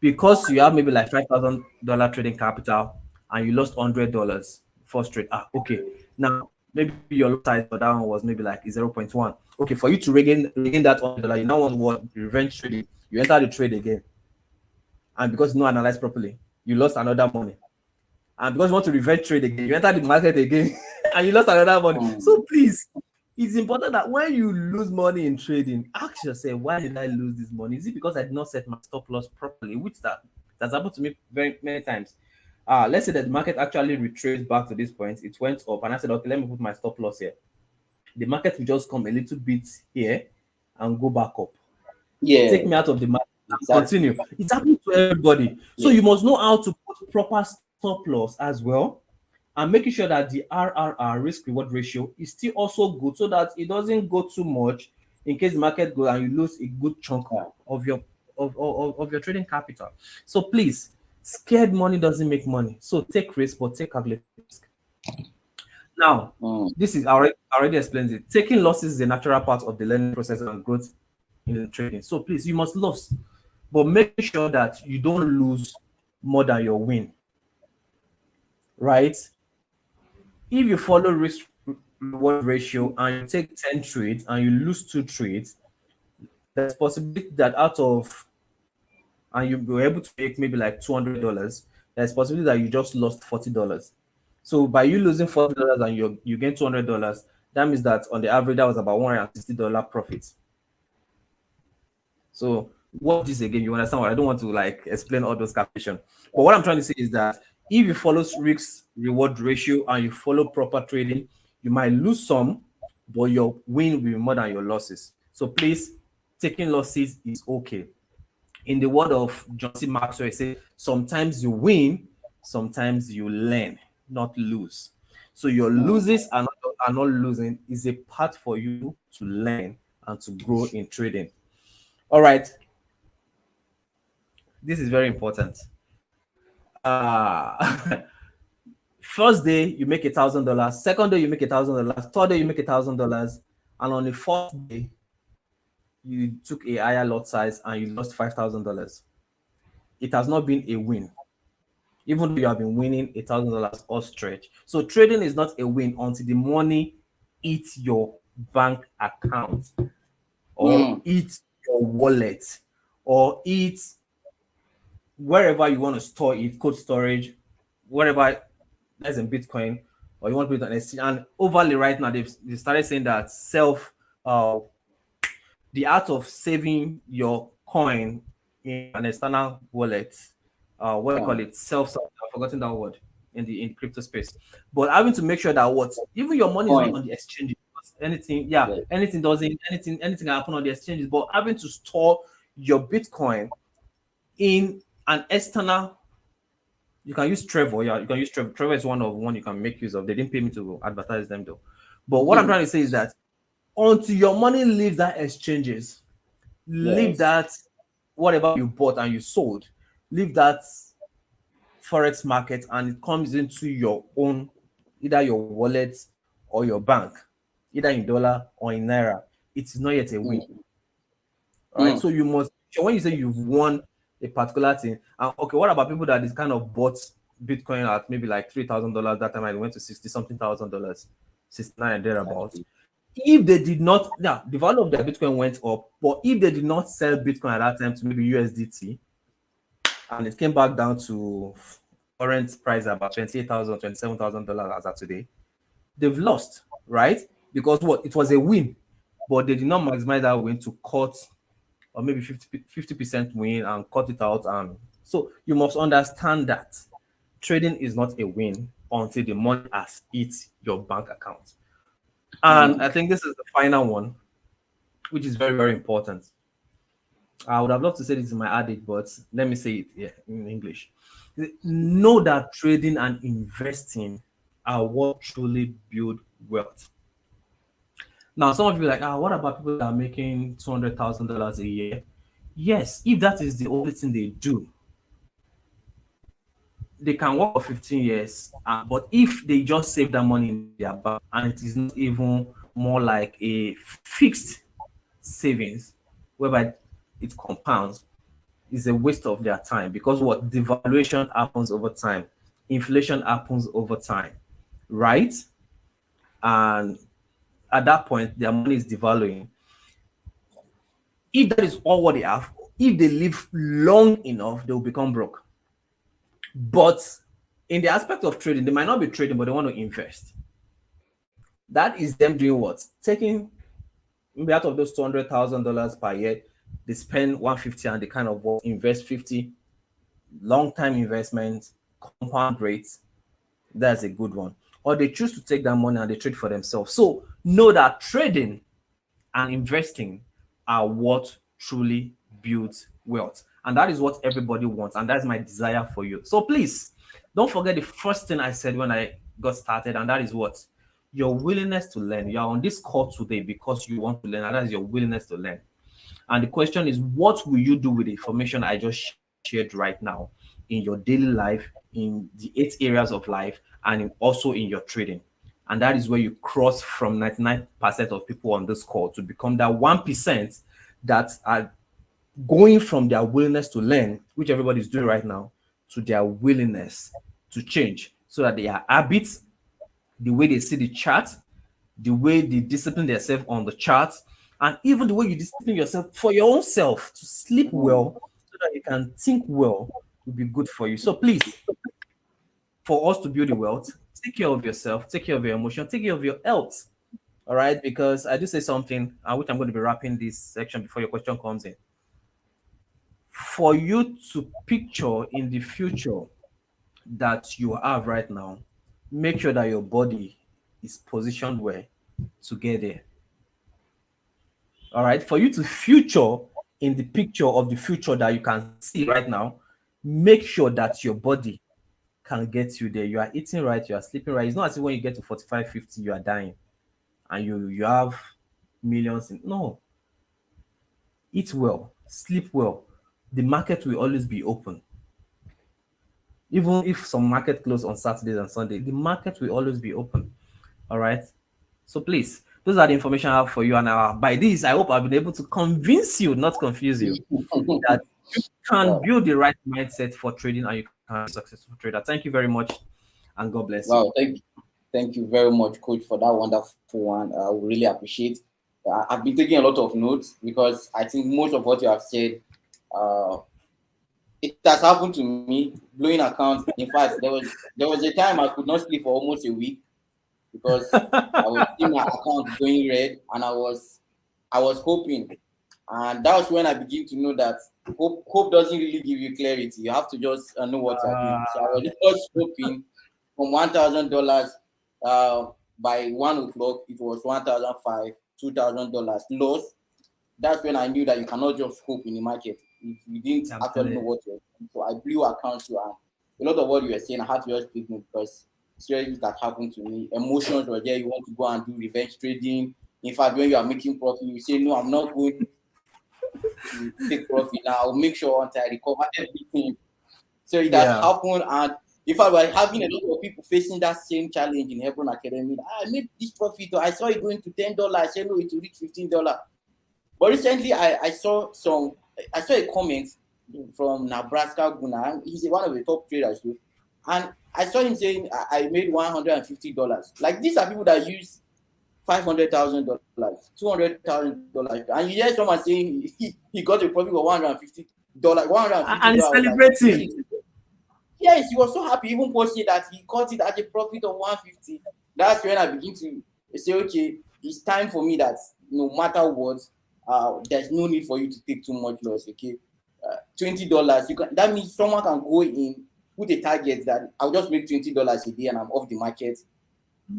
because you have maybe like $5,000 trading capital and you lost $100 first trade. Okay, now maybe your lot size for that one was maybe like 0.1. Okay, for you to regain that $100, you now want what revenge trading. You enter the trade again, and because you not analyze properly, you lost another money. And because you want to revenge trade again, you enter the market again and you lost another money. Mm. So please, it's important that when you lose money in trading, ask yourself, why did I lose this money? Is it because I did not set my stop loss properly? Which that's happened to me very many times. Let's say that the market actually retraced back to this point, it went up, and I said, okay, let me put my stop loss here. The market will just come a little bit here and go back up. Yeah, Take me out of the market. exactly. Continue. It's happening to everybody. So Yeah. you must know how to put proper stop loss as well, and making sure that the RRR, risk reward ratio, is still also good, so that it doesn't go too much in case the market goes and you lose a good chunk Yeah. of your of your trading capital. So please, scared money doesn't make money. So take risk, but take calculated risk. Now, Mm. this is I already explained it. Taking losses is a natural part of the learning process and growth in trading. So please, you must lose, but make sure that you don't lose more than your win, right? If you follow risk reward ratio and you take 10 trades and you lose 2 trades, there's possibility that out of, and you were able to make maybe like $200, there's possibility that you just lost $40. So by you losing $40 and you gain $200, that means that on the average that was about $160 profit. So what this again, you understand what I don't want to like explain all those calculations. But what I'm trying to say is that if you follow risk reward ratio and you follow proper trading, you might lose some, but your win will be more than your losses. So please, taking losses is okay. In the word of John C. Maxwell, he said, sometimes you win, sometimes you learn, not lose. So your Mm. losses are not losing is a part for you to learn and to grow in trading. All right, this is very important. Uh first day you make $1,000, second day you make $1,000, third day you make $1,000, and on the fourth day you took a higher lot size and you lost $5,000. It has not been a win, even though you have been winning $1,000 all stretch. So trading is not a win until the money eats your bank account, or Mm. eats your wallet, or eats wherever you want to store it, cold storage, wherever that's in Bitcoin, or you want to put it on exchange. And overly right now, they started saying that uh, the art of saving your coin in an external wallet, what do you Yeah. call it, I've forgotten that word in the crypto space. But having to make sure that what even your money is not Point. on the exchange. Anything, yeah, Yeah. anything happen on the exchanges, but having to store your Bitcoin in an external. You can use Trevor. Yeah, you can use Trevor. Trevor is one you can make use of. They didn't pay me to advertise them though. But what I'm trying to say is that until your money leaves that exchanges, leave Yes. that whatever you bought and you sold, leave that forex market, and it comes into your own, either your wallet or your bank, either in dollar or in naira. It is not yet a win. Mm. All right. Mm. So you must, so when you say you've won a particular thing, and okay, what about people that is kind of bought Bitcoin at maybe like $3,000 that time and it went to 60 something $1,000, 69 and thereabouts? Exactly. If they did not, yeah, the value of their Bitcoin went up, but if they did not sell Bitcoin at that time to maybe USDT, and it came back down to current price about $28,000, $27,000 as of today, they've lost, right? Because what, it was a win, but they did not maximize that win to cut, or maybe 50% win and cut it out. And so you must understand that trading is not a win until the money has hit your bank account. And Mm. I think this is the final one, which is very, very important. I would have loved to say this in my adage, but let me say it here in English. Know that trading and investing are what truly build wealth. Now, some of you are like, what about people that are making $200,000 a year? Yes, if that is the only thing they do, they can work for 15 years. But if they just save that money in their bank and it is not even more like a fixed savings, whereby it compounds, is a waste of their time, because what, devaluation happens over time, inflation happens over time, right? And at that point, their money is devaluing. If that is all what they have, if they live long enough, they will become broke. But in the aspect of trading, they might not be trading, but they want to invest. That is them doing what? Taking maybe out of those $200,000 per year, they spend 150 and they kind of invest 50, long time investment, compound rates. That's a good one. Or they choose to take that money and they trade for themselves. So know that trading and investing are what truly builds wealth. And that is what everybody wants. And that's my desire for you. So please don't forget the first thing I said when I got started, and that is what? Your willingness to learn. You're on this call today because you want to learn, and that is your willingness to learn. And the question is, what will you do with the information I just shared right now in your daily life, in the 8 areas of life, and also in your trading? And that is where you cross from 99% of people on this call to become that 1% that are going from their willingness to learn, which everybody is doing right now, to their willingness to change so that their habits, the way they see the chart, the way they discipline themselves on the chart, and even the way you discipline yourself for your own self to sleep well so that you can think well will be good for you. So please, for us to build the wealth, take care of yourself, take care of your emotion, take care of your health. All right, because I do say something, which I'm going to be wrapping this section before your question comes in. For you to picture in the future that you have right now, make sure that your body is positioned well to get there. All right, for you to future in the picture of the future that you can see right now, make sure that your body can get you there. You are eating right, you are sleeping right. It's not as if when you get to 45, 50, you are dying and you have millions in. No, eat well, sleep well. The market will always be open. Even if some market close on Saturdays and Sunday, the market will always be open. All right. So please, those are the information I have for you. And by this, I hope I've been able to convince you, not confuse you, that you can build the right mindset for trading and you can be a successful trader. Thank you very much, and God bless you. Wow, thank you very much, Coach, for that wonderful one. I really appreciate. I've been taking a lot of notes because I think most of what you have said, it has happened to me. Blowing accounts. In fact, there was a time I could not sleep for almost a week because I was seeing my account going red, and I was hoping, and that was when I began to know that hope doesn't really give you clarity. You have to just know what you're doing. So I was just hoping from $1,000 by 1 o'clock, it was 1,005, $2,000 loss. That's when I knew that you cannot just hope in the market if you didn't actually know what you're doing. So I blew accounts to, and a lot of what you were saying, I had to just take note because seriously that happened to me. Emotions were there. You want to go and do revenge trading. In fact, when you are making profit, you say, no, I'm not going to take profit now. I'll make sure until I recover everything. So it has happened, and in fact, we're having a lot of people facing that same challenge in Hebron Academy. I made this profit, I saw it going to $10. I said no, it will reach $15. But recently, I saw a comment from Nebraska Guna. He's one of the top traders too, and I saw him saying I made $150. Like, these are people that use $500,000, $200,000, and you hear someone saying he got a profit of $150, $150, and celebrating. Like, yes, he was so happy. Even posted that he got it at a profit of 150. That's when I begin to say, okay, it's time for me that no matter what, there's no need for you to take too much loss. Okay, $20. That means someone can go in, put a target that I'll just make $20 a day and I'm off the market,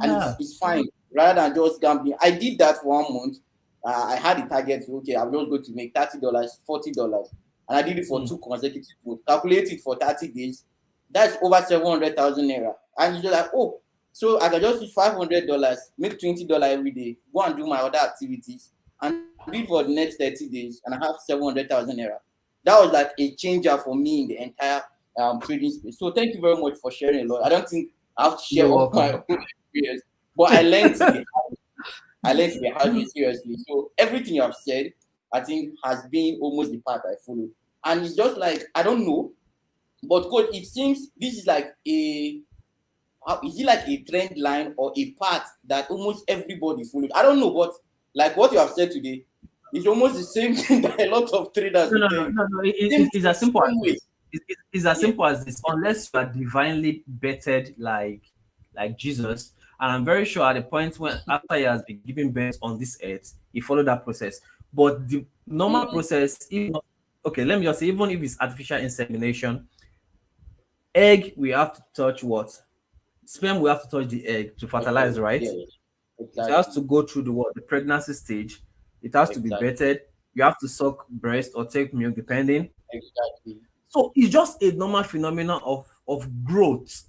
and it's fine. Rather than just gambling, I did that for 1 month. I had a target. Okay, I'm just going to make $30, $40, and I did it for 2 consecutive months. Calculate it for 30 days. That's over 700,000 naira. And you're like, oh, so I can just use $500, make $20 every day, go and do my other activities, and do it for the next 30 days, and I have 700,000 naira. That was like a changer for me in the entire trading space. So thank you very much for sharing a lot. I don't think I have to share all my own experience, but I learned to be happy, seriously. So everything you have said, I think, has been almost the path I followed. And it's just like, I don't know, but Coach, it seems this is like is it like a trend line or a path that almost everybody follows? I don't know, but like what you have said today, it's almost the same thing that a lot of traders No. It's as simple as this. It's as simple as this. Unless you are divinely bettered like Jesus, and I'm very sure at the point when after he has been given birth on this earth, he followed that process. But the normal process, okay, let me just say, even if it's artificial insemination, egg, we have to touch what? Sperm, we have to touch the egg to fertilize, right? It has to Exactly. go through the pregnancy stage. It has to be Exactly. bettered. You have to suck breast or take milk, depending. Exactly. So it's just a normal phenomenon of growth.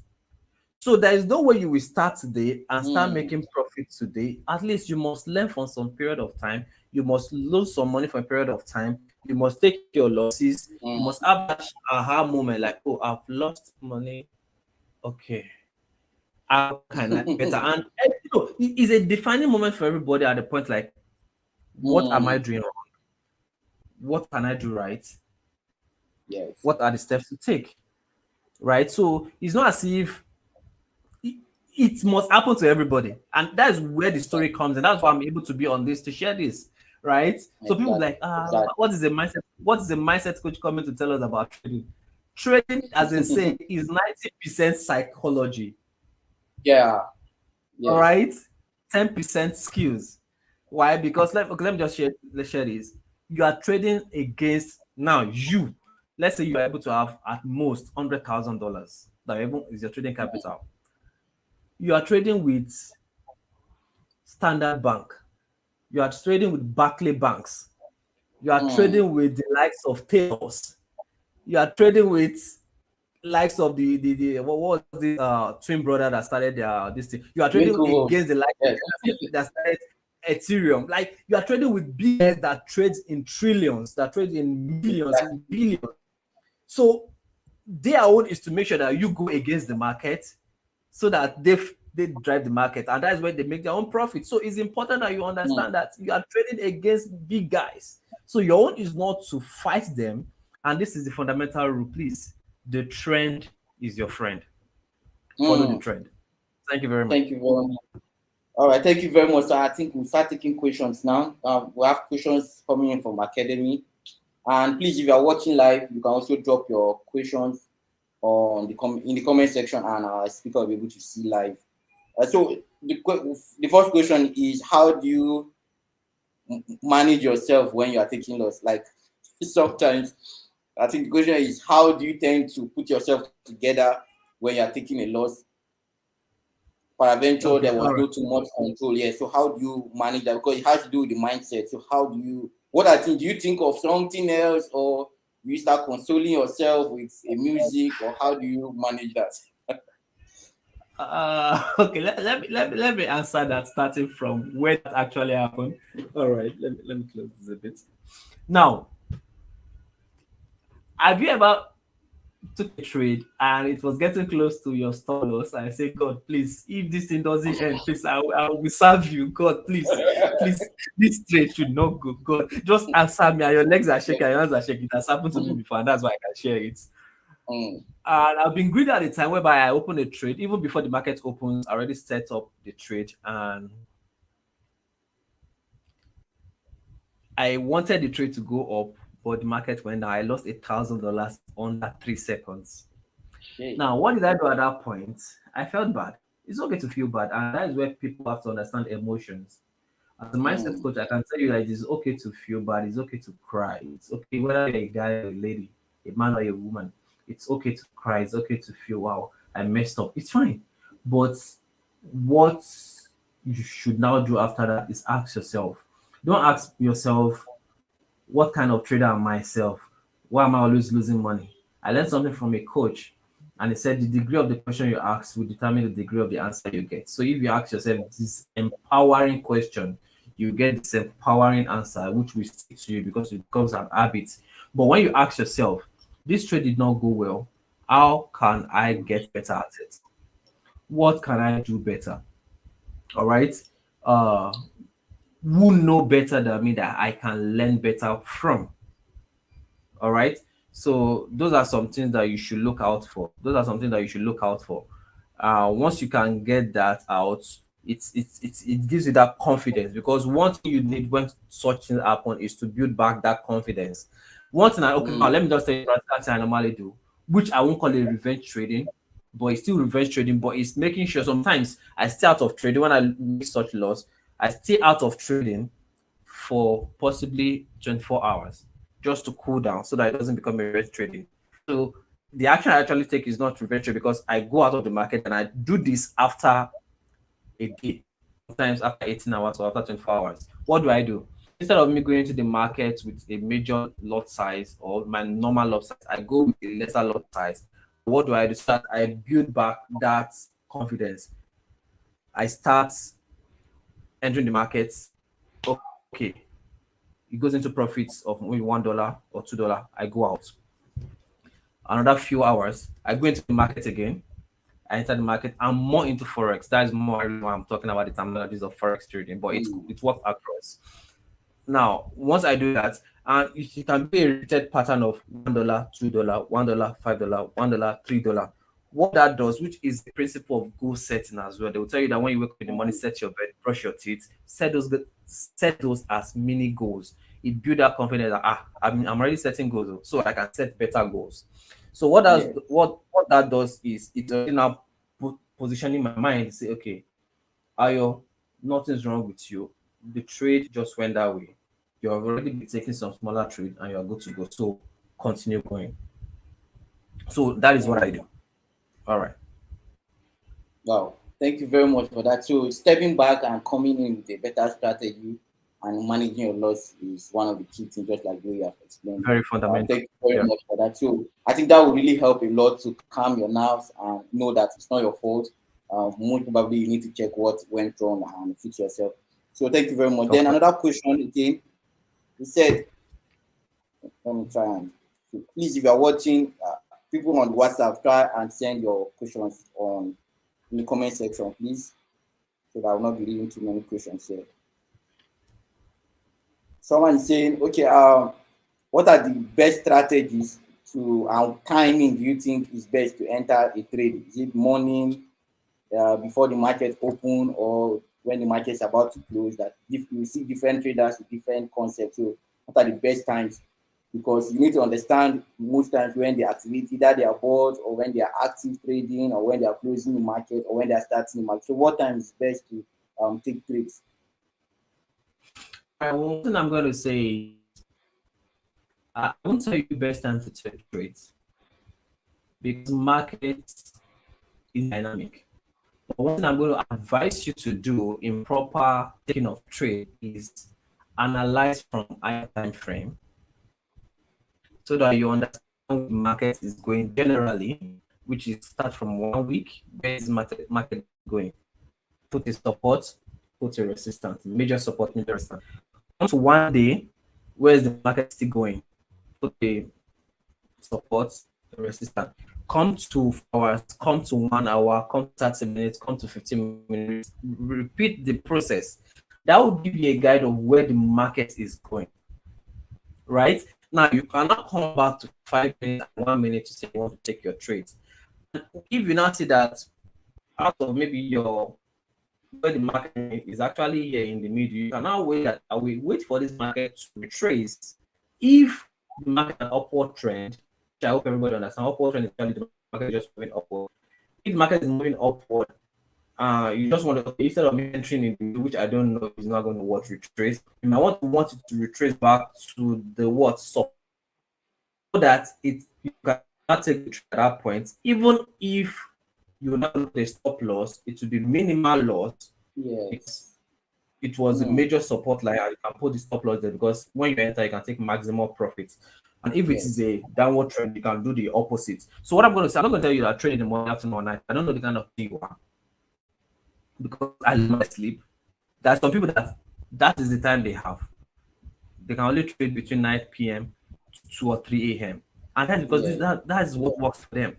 So there is no way you will start today and start Mm. making profit today. At least you must learn for some period of time. You must lose some money for a period of time. You must take your losses. You Mm. must have that aha moment like, oh, I've lost money. Okay, how can I better? And it's a defining moment for everybody at the point like, what am I Mm. doing wrong? What can I do right? Yes. What are the steps to take? Right. So it's not as if it, it must happen to everybody. And that's where the story comes. And that's why I'm able to be on this to share this. Right. So people Exactly. like, Exactly. what is the mindset? What is the mindset coach coming to tell us about trading? Trading, as they say, is 90% psychology. Yeah. All Yes. right. 10% skills. Why? Because let me just let's share this. You are trading against now you. Let's say you are able to have at most $100,000. That even is your trading Mm. capital. You are trading with Standard Bank. You are trading with Barclay Banks. You are Mm. trading with the likes of Tails. You are trading with likes of the what was the twin brother that started this thing. You are trading Vancouver. against the likes Yes. that started Ethereum. Like you are trading with BS that trades in trillions, that trades in millions, in Exactly. billions. So their own is to make sure that you go against the market so that they drive the market, and that's where they make their own profit. So it's important that you Mm. understand that you are trading against big guys. So your own is not to fight them, and this is the fundamental rule. Please, the trend is your friend. Follow the Mm. trend. Thank you very much. Thank you very much. All right. Thank you very much. So I think we'll start taking questions now. We have questions coming in from Academy. And please, if you are watching live, you can also drop your questions on in the comment section, and our speaker will be able to see live. So the first question is, how do you manage yourself when you are taking loss? Like sometimes, I think the question is, how do you tend to put yourself together when you are taking a loss? Paraventure, Okay, there all was right. no too much control. Yeah. So how do you manage that? Because it has to do with the mindset. So how do you? What I think? Do you think of something else, or do you start consoling yourself with a music, or how do you manage that? Okay, let me answer that starting from where that actually happened. All right, let me close this a bit. Now, have you ever took a trade and it was getting close to your stop loss? I say, God, please, if this thing doesn't end, please, I will serve you. God, please, please, this trade should not go. God, just answer me. And your legs are shaking, and your hands are shaking. It has happened to me before, and that's why I can share it. Mm, And I've been greedy at the time whereby I open a trade, even before the market opens, I already set up the trade, and I wanted the trade to go up, but the market went down. I lost $1,000 under 3 seconds. shit. Now, what did I do at that point? I felt bad. It's okay to feel bad, and that is where people have to understand emotions. As a mindset Mm, coach, I can tell you that it is okay to feel bad. It's okay to cry. It's okay whether you're a guy or a lady, a man or a woman. It's okay to cry. It's okay to feel, wow, I messed up. It's fine. But what you should now do after that is ask yourself. Don't ask yourself, what kind of trader am I myself? Why am I always losing money? I learned something from a coach, and he said the degree of the question you ask will determine the degree of the answer you get. So if you ask yourself this empowering question, you get this empowering answer, which will stick to you because it becomes an habit. But when you ask yourself, this trade did not go well, how can I get better at it? What can I do better? All right. Uh, who know better than me that I can learn better from? All right. So those are some things that you should look out for. Those are something that you should look out for. Once you can get that out, it gives you that confidence, because one thing you need when such things happen is to build back that confidence. One thing okay, now mm, let me just tell you that thing I normally do, which I won't call it revenge trading, but it's still revenge trading, but it's making sure sometimes I stay out of trading when I make such loss. I stay out of trading for possibly 24 hours just to cool down so that it doesn't become a revenge trading. So the action I actually take is not revenge trading because I go out of the market and I do this after a day. sometimes after 18 hours or after 24 hours. What do? Instead of me going to the market with a major lot size or my normal lot size, I go with a lesser lot size. What do? So that I build back that confidence. I start entering the markets. Okay, it goes into profits of maybe $1 or $2. I go out. Another few hours, I go into the market again. I enter the market. I'm more into forex. That is more why I'm talking about the terminologies of forex trading, but it works across. Now, once I do that, and it can be a repeated pattern of $1, $2, $1, $5, $1, $3. What that does, which is the principle of goal setting as well. They will tell you that when you wake up in the morning, set your bed, brush your teeth, set those as mini goals. It builds that confidence that I'm already setting goals, so I can set better goals. So what that does is it now positioning my mind to say, okay, Ayo, nothing's wrong with you. The trade just went that way. You have already been taking some smaller trade and you are good to go. So continue going. So that is what I do. All right. Wow, thank you very much for that. So stepping back and coming in with a better strategy and managing your loss is one of the key things, just like you have explained. Very fundamental. Thank you very much for that. So I think that will really help a lot to calm your nerves and know that it's not your fault. Most probably you need to check what went wrong and fix yourself. So thank you very much. Then another question again. He said, let me try and please, if you are watching, people on WhatsApp, try and send your questions in the comment section, please. So that I will not be reading too many questions here. Someone is saying, okay, what are the best strategies to timing do you think is best to enter a trade? Is it morning, before the market open, or when the market is about to close? That you see different traders with different concepts. So what are the best times? Because you need to understand most times when they activate, either they are bored or when they are active trading or when they are closing the market or when they are starting the market. So what time is best to take trades? One thing I'm going to say, I won't tell you best time to take trades because market is dynamic. But one thing I'm going to advise you to do in proper taking of trade is analyze from higher time frame so that you understand where the market is going generally, which is start from 1 week, where is market going? Put a support, put a resistance, major support, major resistance. Come to 1 day, where is the market still going? Put a support, a resistance. Come to 4 hours, come to 1 hour, come to 30 minutes, come to 15 minutes. Repeat the process. That will give you a guide of where the market is going. Right? Now, you cannot come back to 5 minutes and 1 minute to say you want to take your trades. If you now see that out of maybe where the market is actually here in the middle, you can now wait for this market to retrace. If the market an upward trend, which I hope everybody understands, upward trend is the market just moving upward. If the market is moving upward, you just want to, instead of entering in, which I don't know is not going to retrace, you might want it to retrace back to the so that you can take the trade at that point. Even if you will not look at a stop loss, it will be minimal loss. Yes. It was a major support line. You can put the stop loss there because when you enter, you can take maximum profits. And if it is a downward trend, you can do the opposite. So what I'm going to say, I'm not going to tell you that trade in the morning, afternoon, or night. I don't know the kind of thing you are because I love my sleep. There are some people that is the time they have. They can only trade between 9 p.m. to 2 or 3 a.m. And that's because that is what works for them.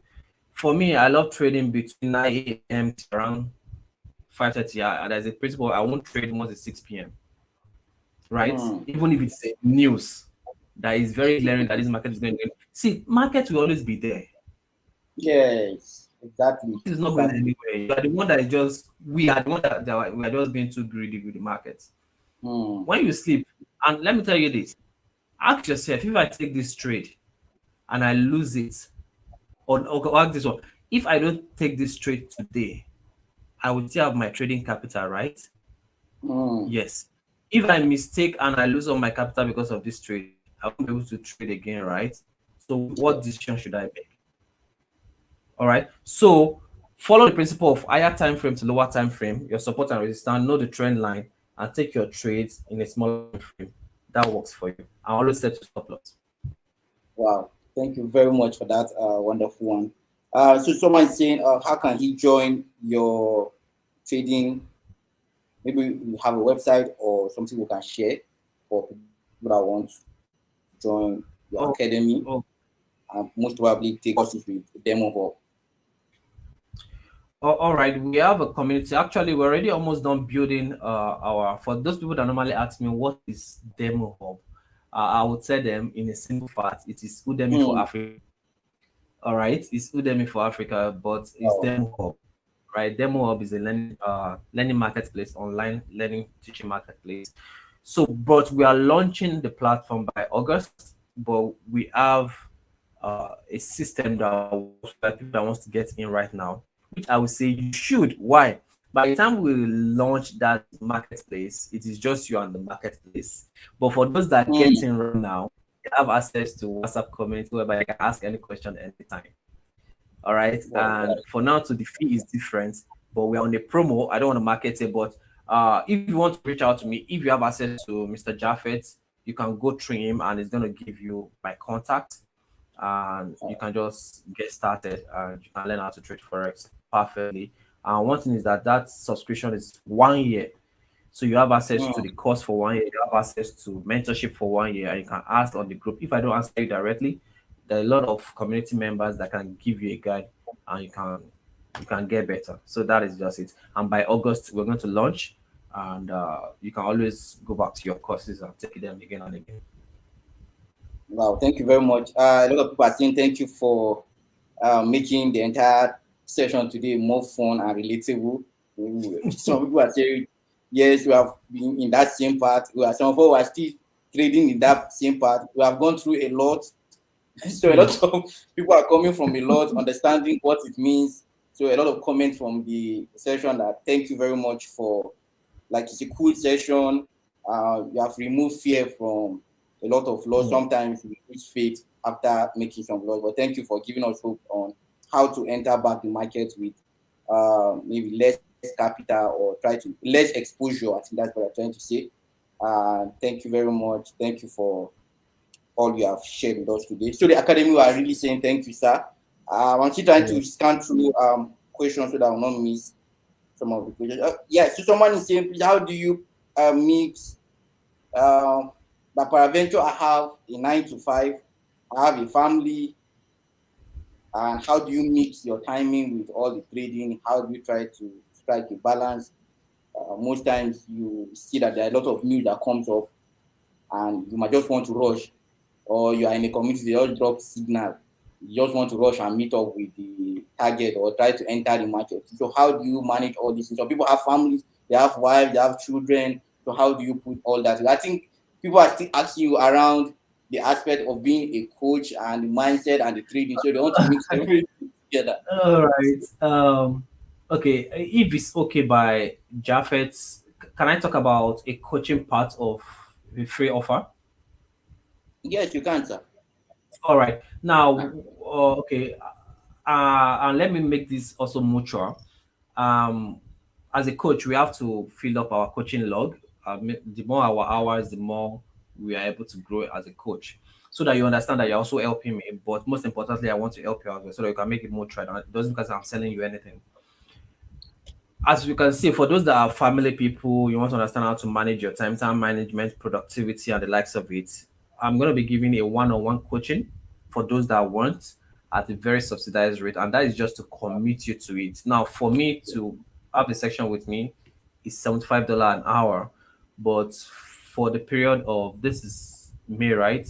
For me, I love trading between 9 a.m. to around 5:30. There's a principle, I won't trade more than 6 p.m. Right? Even if it's news that is very glaring that this market is going to see, market will always be there. Yes, exactly. It's not going anywhere. You are the one that is just, we are the one that we are just being too greedy with the market. When you sleep, and let me tell you this, ask yourself, if I take this trade and I lose it, or ask this one, if I don't take this trade today, I will still have my trading capital, right? Yes. If I mistake and I lose all my capital because of this trade, I won't be able to trade again, right? So what decision should I make? All right. So Follow the principle of higher time frame to lower time frame, your support and resistance, know the trend line, and take your trades in a smaller time frame. That works for you. I always set to stop loss. Wow, thank you very much for that wonderful one. So someone is saying, how can he join your trading? Maybe you have a website or something we can share for people that want to join your Oh, academy, oh, and most probably take us into the demo hall. all right. We have a community. Actually, we're already almost done building our. For those people that normally ask me what is Demo Hub, I would tell them in a simple fact, it is Udemy for Hmm. Africa. All right, it's Udemy for Africa, but it's Oh, Demo Hub, right? Demo Hub is a learning marketplace, online learning teaching marketplace. So, but we are launching the platform by August, but we have a system that works for people that wants to get in right now, which I would say you should. Why? By the time we launch that marketplace, it is just you and the marketplace. But for those that get hmm. in right now, they have access to WhatsApp community whereby they can ask any question anytime. All right. Wow, And wow. for now, to the fee is different, but we are on a promo. I don't want to market it, but if you want to reach out to me, if you have access to Mr. Jaffet, you can go through him and it's going to give you my contact and you can just get started and you can learn how to trade forex perfectly. And one thing is that that subscription is 1 year, so you have access to Hmm. the course for 1 year, you have access to mentorship for 1 year, and you can ask on the group. If I don't answer you directly, there are a lot of community members that can give you a guide and you can get better. So that is just it. And by August, we're going to launch, and you can always go back to your courses and take them again and again. Wow, thank you very much. A lot of people are saying thank you for making the entire session today more fun and relatable. Some people are saying, yes, we have been in that same part. Some of us are still trading in that same part. We have gone through a lot. So a Hmm. lot of people are coming from a lot, understanding what it means. So a lot of comments from the session that thank you very much for, like, it's a cool session. You have removed fear from a lot of loss. Hmm. Sometimes we lose faith after making some loss, but thank you for giving us hope on how to enter back the market with maybe less capital or try to less exposure. I think that's what I'm trying to say. Thank you very much. Thank you for all you have shared with us today. So the academy, we are really saying thank you, sir. I'm still trying Yeah. to scan through questions so that I will not miss some of the questions. Yeah, so someone is saying, please, how do you mix the paraventure? I have a 9 to 5, I have a family, and how do you mix your timing with all the trading? How do you try to strike a balance? Most times you see that there are a lot of news that comes up, and you might just want to rush, or you are in a community, they just drop signal. You just want to rush and meet up with the target or try to enter the market. So how do you manage all these things? Some people have families, they have wives, they have children. So how do you put all that? I think people are still asking you around the aspect of being a coach and the mindset and the trading. So they want to mix everything together. All right. Okay. If it's okay by Japheth, can I talk about a coaching part of the free offer? Yes, you can, sir. All right. Now, okay. And let me make this also mutual. Um, as a coach, we have to fill up our coaching log. The more our hours, the more we are able to grow as a coach. So that you understand that you're also helping me. But most importantly, I want to help you as well so that you can make it more trade. It doesn't because I'm selling you anything. As you can see, for those that are family people, you want to understand how to manage your time management, productivity, and the likes of it. I'm going to be giving a one-on-one coaching for those that want at a very subsidized rate, and that is just to commit you to it. Now, for me to have a section with me is $75 an hour, but for the period of this is May, right?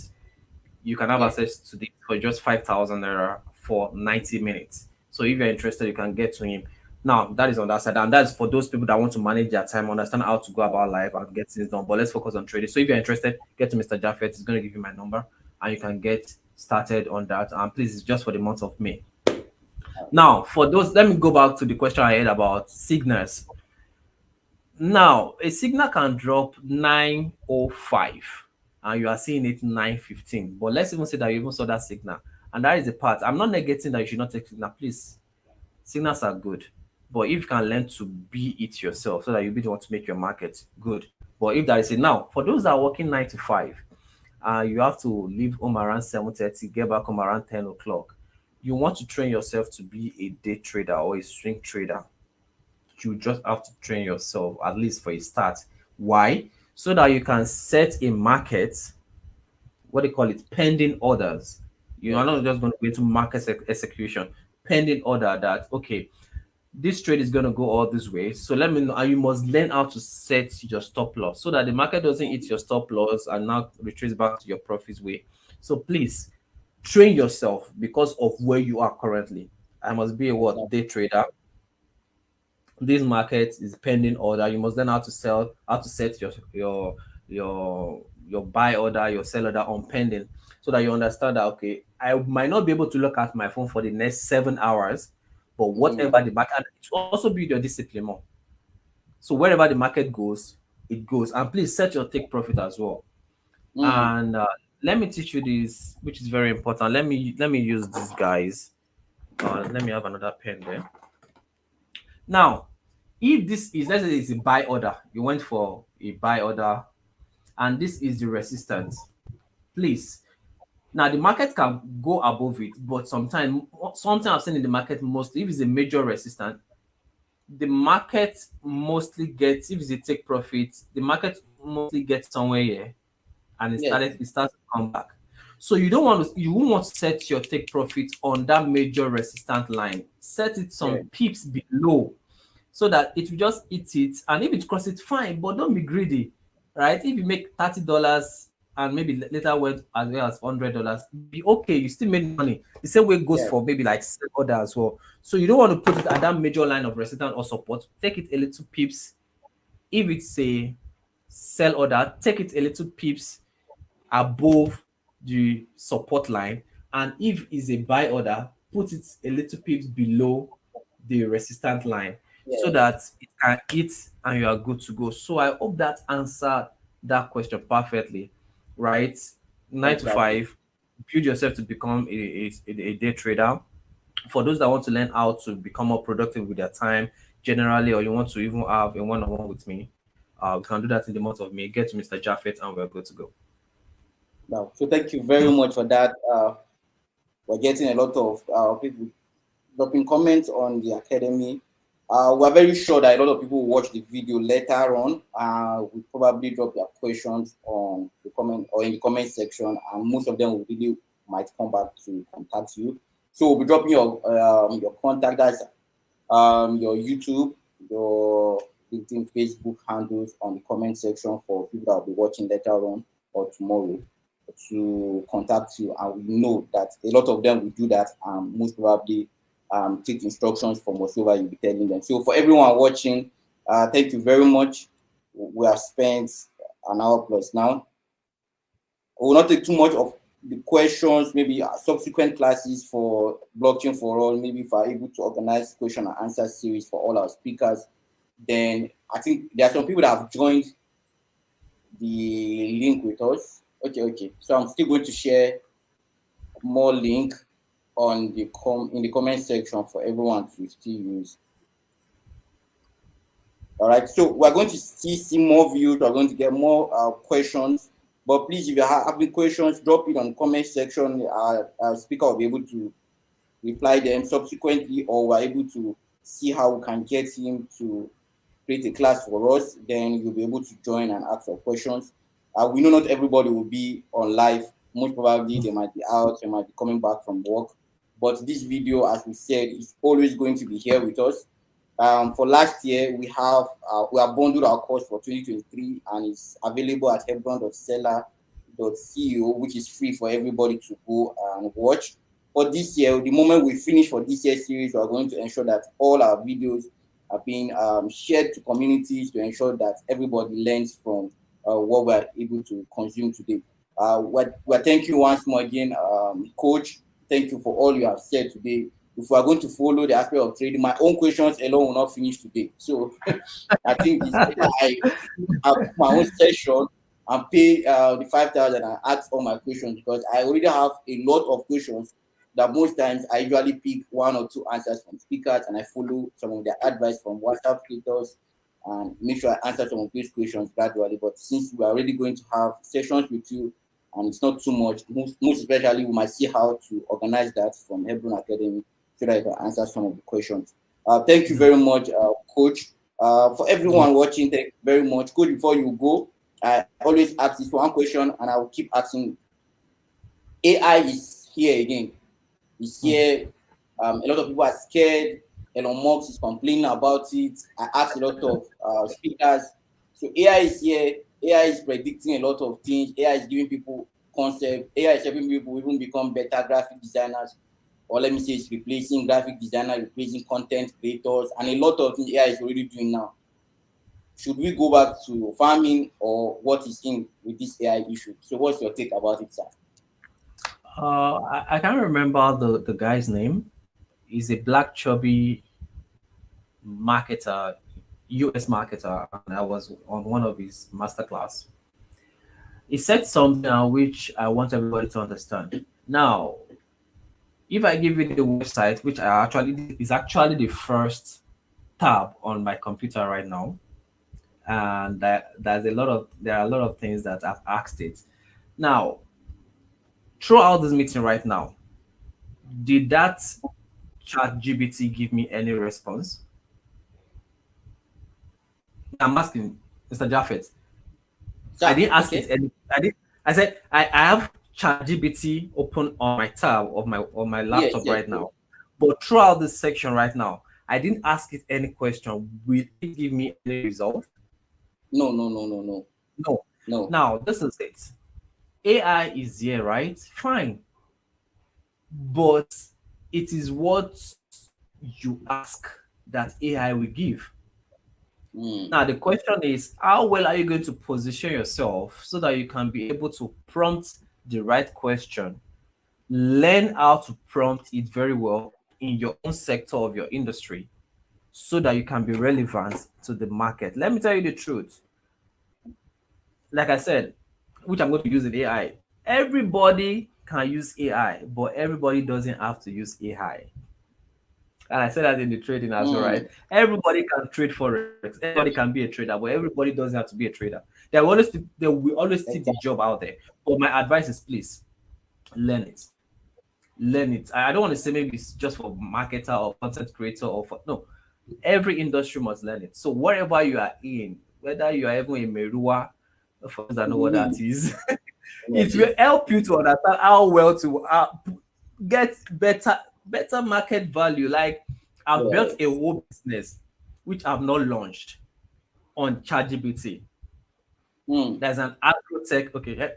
You can have Yeah. access to this for just 5,000 naira for 90 minutes. So if you're interested, you can get to him. Now, that is on that side. And that's for those people that want to manage their time, understand how to go about life and get things done. But let's focus on trading. So if you're interested, get to Mr. Jaffet. He's going to give you my number and you can get started on that. And please, it's just for the month of May. Now, for those, let me go back to the question I had about signals. Now, a signal can drop 9:05 and you are seeing it 9:15. But let's even say that you even saw that signal. And that is the part. I'm not negating that you should not take signal. Please signals are good. But if you can learn to be it yourself so that you'll be the one to make your market, good. But if that is it now, for those that are working 9 to 5, you have to leave home around 7:30, get back home around 10 o'clock. You want to train yourself to be a day trader or a swing trader. You just have to train yourself at least for a start. Why? So that you can set a market, what they call it, pending orders. You are not Yes. just going to go into market execution, pending order that, okay, this trade is going to go all this way. So let me know. And you must learn how to set your stop loss so that the market doesn't hit your stop loss and now retrace back to your profits way. So please train yourself because of where you are currently. I must be a what day trader. This market is pending order. You must learn how to sell, how to set your buy order, your sell order on pending, so that you understand that okay, I might not be able to look at my phone for the next 7 hours, but Mm. whatever the market, it will also build your discipline more. So wherever the market goes, it goes. And please set your take profit as well. Mm. And let me teach you this, which is very important. Let me use this, guys. Let me have another pen there. Now, if this is, let's say it's a buy order, you went for a buy order, and this is the resistance, please. Now the market can go above it, but sometimes something I've seen in the market mostly, if it's a major resistance, the market mostly gets, if it's a take profit, the market mostly gets somewhere here and Yes. it starts to come back. So you won't want to set your take profit on that major resistant line. Set it Yeah. some pips below so that it will just eat it. And if it crosses it, fine, but don't be greedy, right? If you make $30 and maybe later went as well as $100, be okay. You still made money. The same way goes Yeah. for maybe like sell order as well. So you don't want to put it at that major line of resistance or support. Take it a little pips. If it's a sell order, take it a little pips above the support line. And if it's a buy order, put it a little pips below the resistant line so Yes. that it can hit and you are good to go. So I hope that answered that question perfectly, right? Nine to Exactly. five, build yourself to become a day trader. For those that want to learn how to become more productive with their time generally, or you want to even have a one-on-one with me, we can do that in the month of May. Get to Mr. Jaffet and we're good to go. Now, so thank you very much for that. We're getting a lot of people dropping comments on the academy. We're very sure that a lot of people will watch the video later on. We probably drop their questions on the comment or in the comment section, and most of them will really might come back to contact you. So we'll be dropping your contact, that's your YouTube, your LinkedIn, Facebook handles on the comment section for people that will be watching later on or tomorrow to contact you. And we know that a lot of them will do that and most probably take instructions from whatever you'll be telling them. So for everyone watching, thank you very much. We have spent an hour plus now. We will not take too much of the questions, maybe subsequent classes for blockchain for all. Maybe if we're able to organize question and answer series for all our speakers, then I think there are some people that have joined the link with us. Okay. So I'm still going to share more link on the in the comment section for everyone to still use. All right, so we're going to see more views. We're going to get more questions. But please, if you have any questions, drop it on the comment section. Our speaker will be able to reply them subsequently, or we're able to see how we can get him to create a class for us. Then you'll be able to join and ask your questions. We know not everybody will be on live. Most probably they might be out, they might be coming back from work. But this video, as we said, is always going to be here with us. For last year, we have bundled our course for 2023, and it's available at hebron.seller.co, which is free for everybody to go and watch. But this year, the moment we finish for this year's series, we are going to ensure that all our videos are being shared to communities to ensure that everybody learns from what we're able to consume today. Well, thank you once more again, Coach. Thank you for all you have said today. If we are going to follow the aspect of trading, my own questions alone will not finish today. So I think it's better I have my own session and pay the 5,000 and ask all my questions, because I already have a lot of questions that most times I usually pick one or two answers from speakers and I follow some of their advice from WhatsApp status and make sure I answer some of these questions gradually. But since we're already going to have sessions with you and it's not too much, most especially we might see how to organize that from Hebron Academy so that I can answer some of the questions. Thank you very much, Coach. For everyone watching, thank you very much. Coach, before you go, I always ask this one question and I will keep asking. AI is here again. It's here. A lot of people are scared. Elon Musk is complaining about it. I asked a lot of speakers. So AI is here. AI is predicting a lot of things. AI is giving people concept. AI is helping people even become better graphic designers. Or let me say it's replacing graphic designers, replacing content creators, and a lot of things AI is already doing now. Should we go back to farming or what is in with this AI issue? So what's your take about it, sir? I can't remember the guy's name. He's a black chubby marketer, US marketer, and I was on one of his masterclass. He said something which I want everybody to understand. Now, if I give you the website, which I actually is actually the first tab on my computer right now, and there are a lot of things that I've asked it. Now, throughout this meeting right now, did that chat GBT give me any response? I'm asking Mr. Jaffet. I didn't ask it any. I said I have ChatGPT open on my tab of my laptop right now. But throughout this section right now, I didn't ask it any question. Will it give me any result? No. Now this is it. AI is here, right? Fine. But it is what you ask that AI will give. Now, the question is, how well are you going to position yourself so that you can be able to prompt the right question, learn how to prompt it very well in your own sector of your industry so that you can be relevant to the market? Let me tell you the truth. Like I said, which I'm going to use in AI, everybody can use AI, but everybody doesn't have to use AI. And I said that in the trading as well, right? Everybody can trade forex. Everybody can be a trader, but everybody doesn't have to be a trader. There will always see the job out there. But my advice is, please learn it. Learn it. I don't want to say maybe it's just for marketer or content creator or for no. Every industry must learn it. So wherever you are in, whether you are even in Merua, for those that know what that is, it will help you to understand how well to get better market value. Like I've built a whole business which I've not launched on ChatGPT. There's an agrotech. Okay,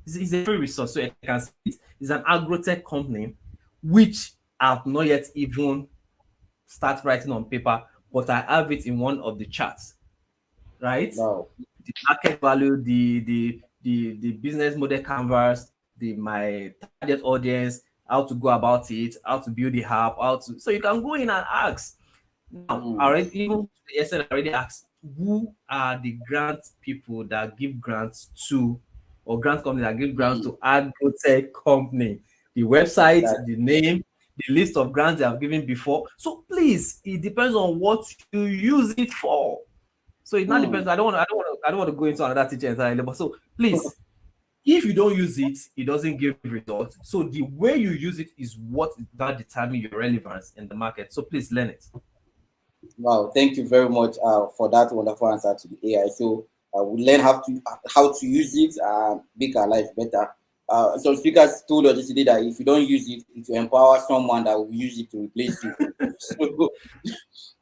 it's a free resource, so I can see it. It's an agrotech company which I've not yet even start writing on paper, but I have it in one of the charts. Right? Wow. The market value, the business model canvas, my target audience, how to go about it, how to build the app, so you can go in and ask. Now, I already asked who are the grant people that give grants to, or grant company that give grants to agrotech company, the website, the name, the list of grants they have given before. So please, it depends on what you use it for. So it now depends. I don't want to go into another teacher entirely, but so please, if you don't use it, it doesn't give results. So the way you use it is what that determines your relevance in the market. So please learn it. Wow, thank you very much for that wonderful answer to the AI. So we learn how to use it and make our life better. Some speakers told us yesterday that if you don't use it, it will empower someone that will use it to replace you. So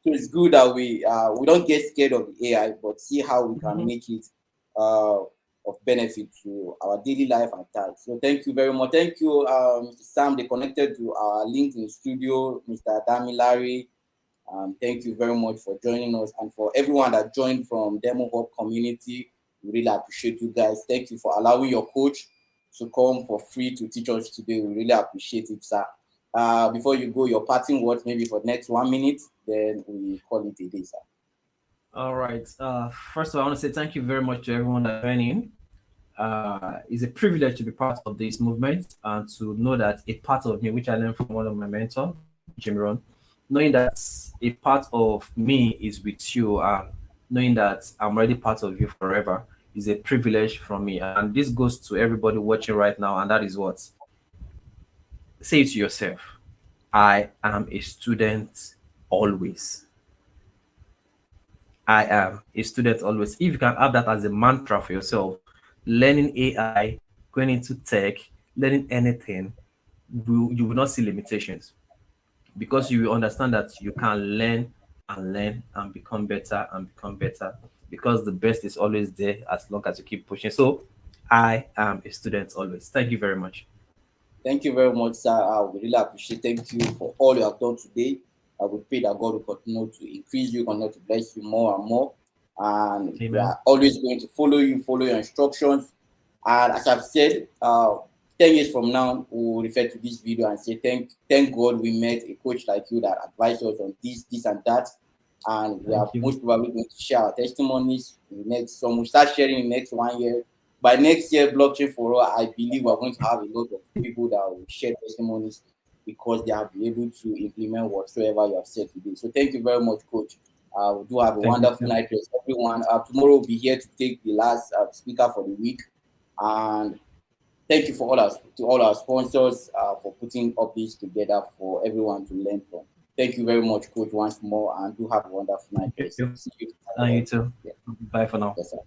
it's good that we don't get scared of the AI, but see how we can make it of benefit to our daily life and tasks. So thank you very much. Thank you, Sam. They connected to our LinkedIn studio, Mr. Damilari. Thank you very much for joining us, and for everyone that joined from Demo Hub community. We really appreciate you guys. Thank you for allowing your coach to come for free to teach us today. We really appreciate it, sir. Before you go, your parting words maybe for the next 1 minute, then we call it a day, sir. All right. First of all, I want to say thank you very much to everyone that joined in. It's a privilege to be part of this movement and to know that a part of me, which I learned from one of my mentors, Jimmy Ron, knowing that a part of me is with you and knowing that I'm already part of you forever is a privilege from me. And this goes to everybody watching right now, and that is what, say it to yourself: I am a student always. I am a student always. If you can have that as a mantra for yourself, learning AI, going into tech, learning anything, you will not see limitations because you will understand that you can learn and become better and become better because the best is always there as long as you keep pushing. So, I am a student always. Thank you very much. Thank you very much, sir. We really appreciate. Thank you for all you have done today. I will pray that God will continue to increase you, continue to bless you more and more. And we Amen. are always going to follow you, follow your instructions. And as I've said, 10 years from now, we will refer to this video and say, thank God we met a coach like you that advised us on this, and that. And we are Thank you. most probably going to share our testimonies in the next, some will start sharing in the next 1 year. By next year, blockchain for all, I believe we're going to have a lot of people that will share testimonies because they have been able to implement whatsoever you have said today. So thank you very much, Coach. We do have a Thank you wonderful too. night rest, everyone. Tomorrow we'll be here to take the last speaker for the week. And thank you for all our sponsors for putting up this together for everyone to learn from. Thank you very much, Coach, once more, and do have a wonderful night Thank rest. you. See you And you tomorrow. too. Yeah, Bye for now. yes, sir.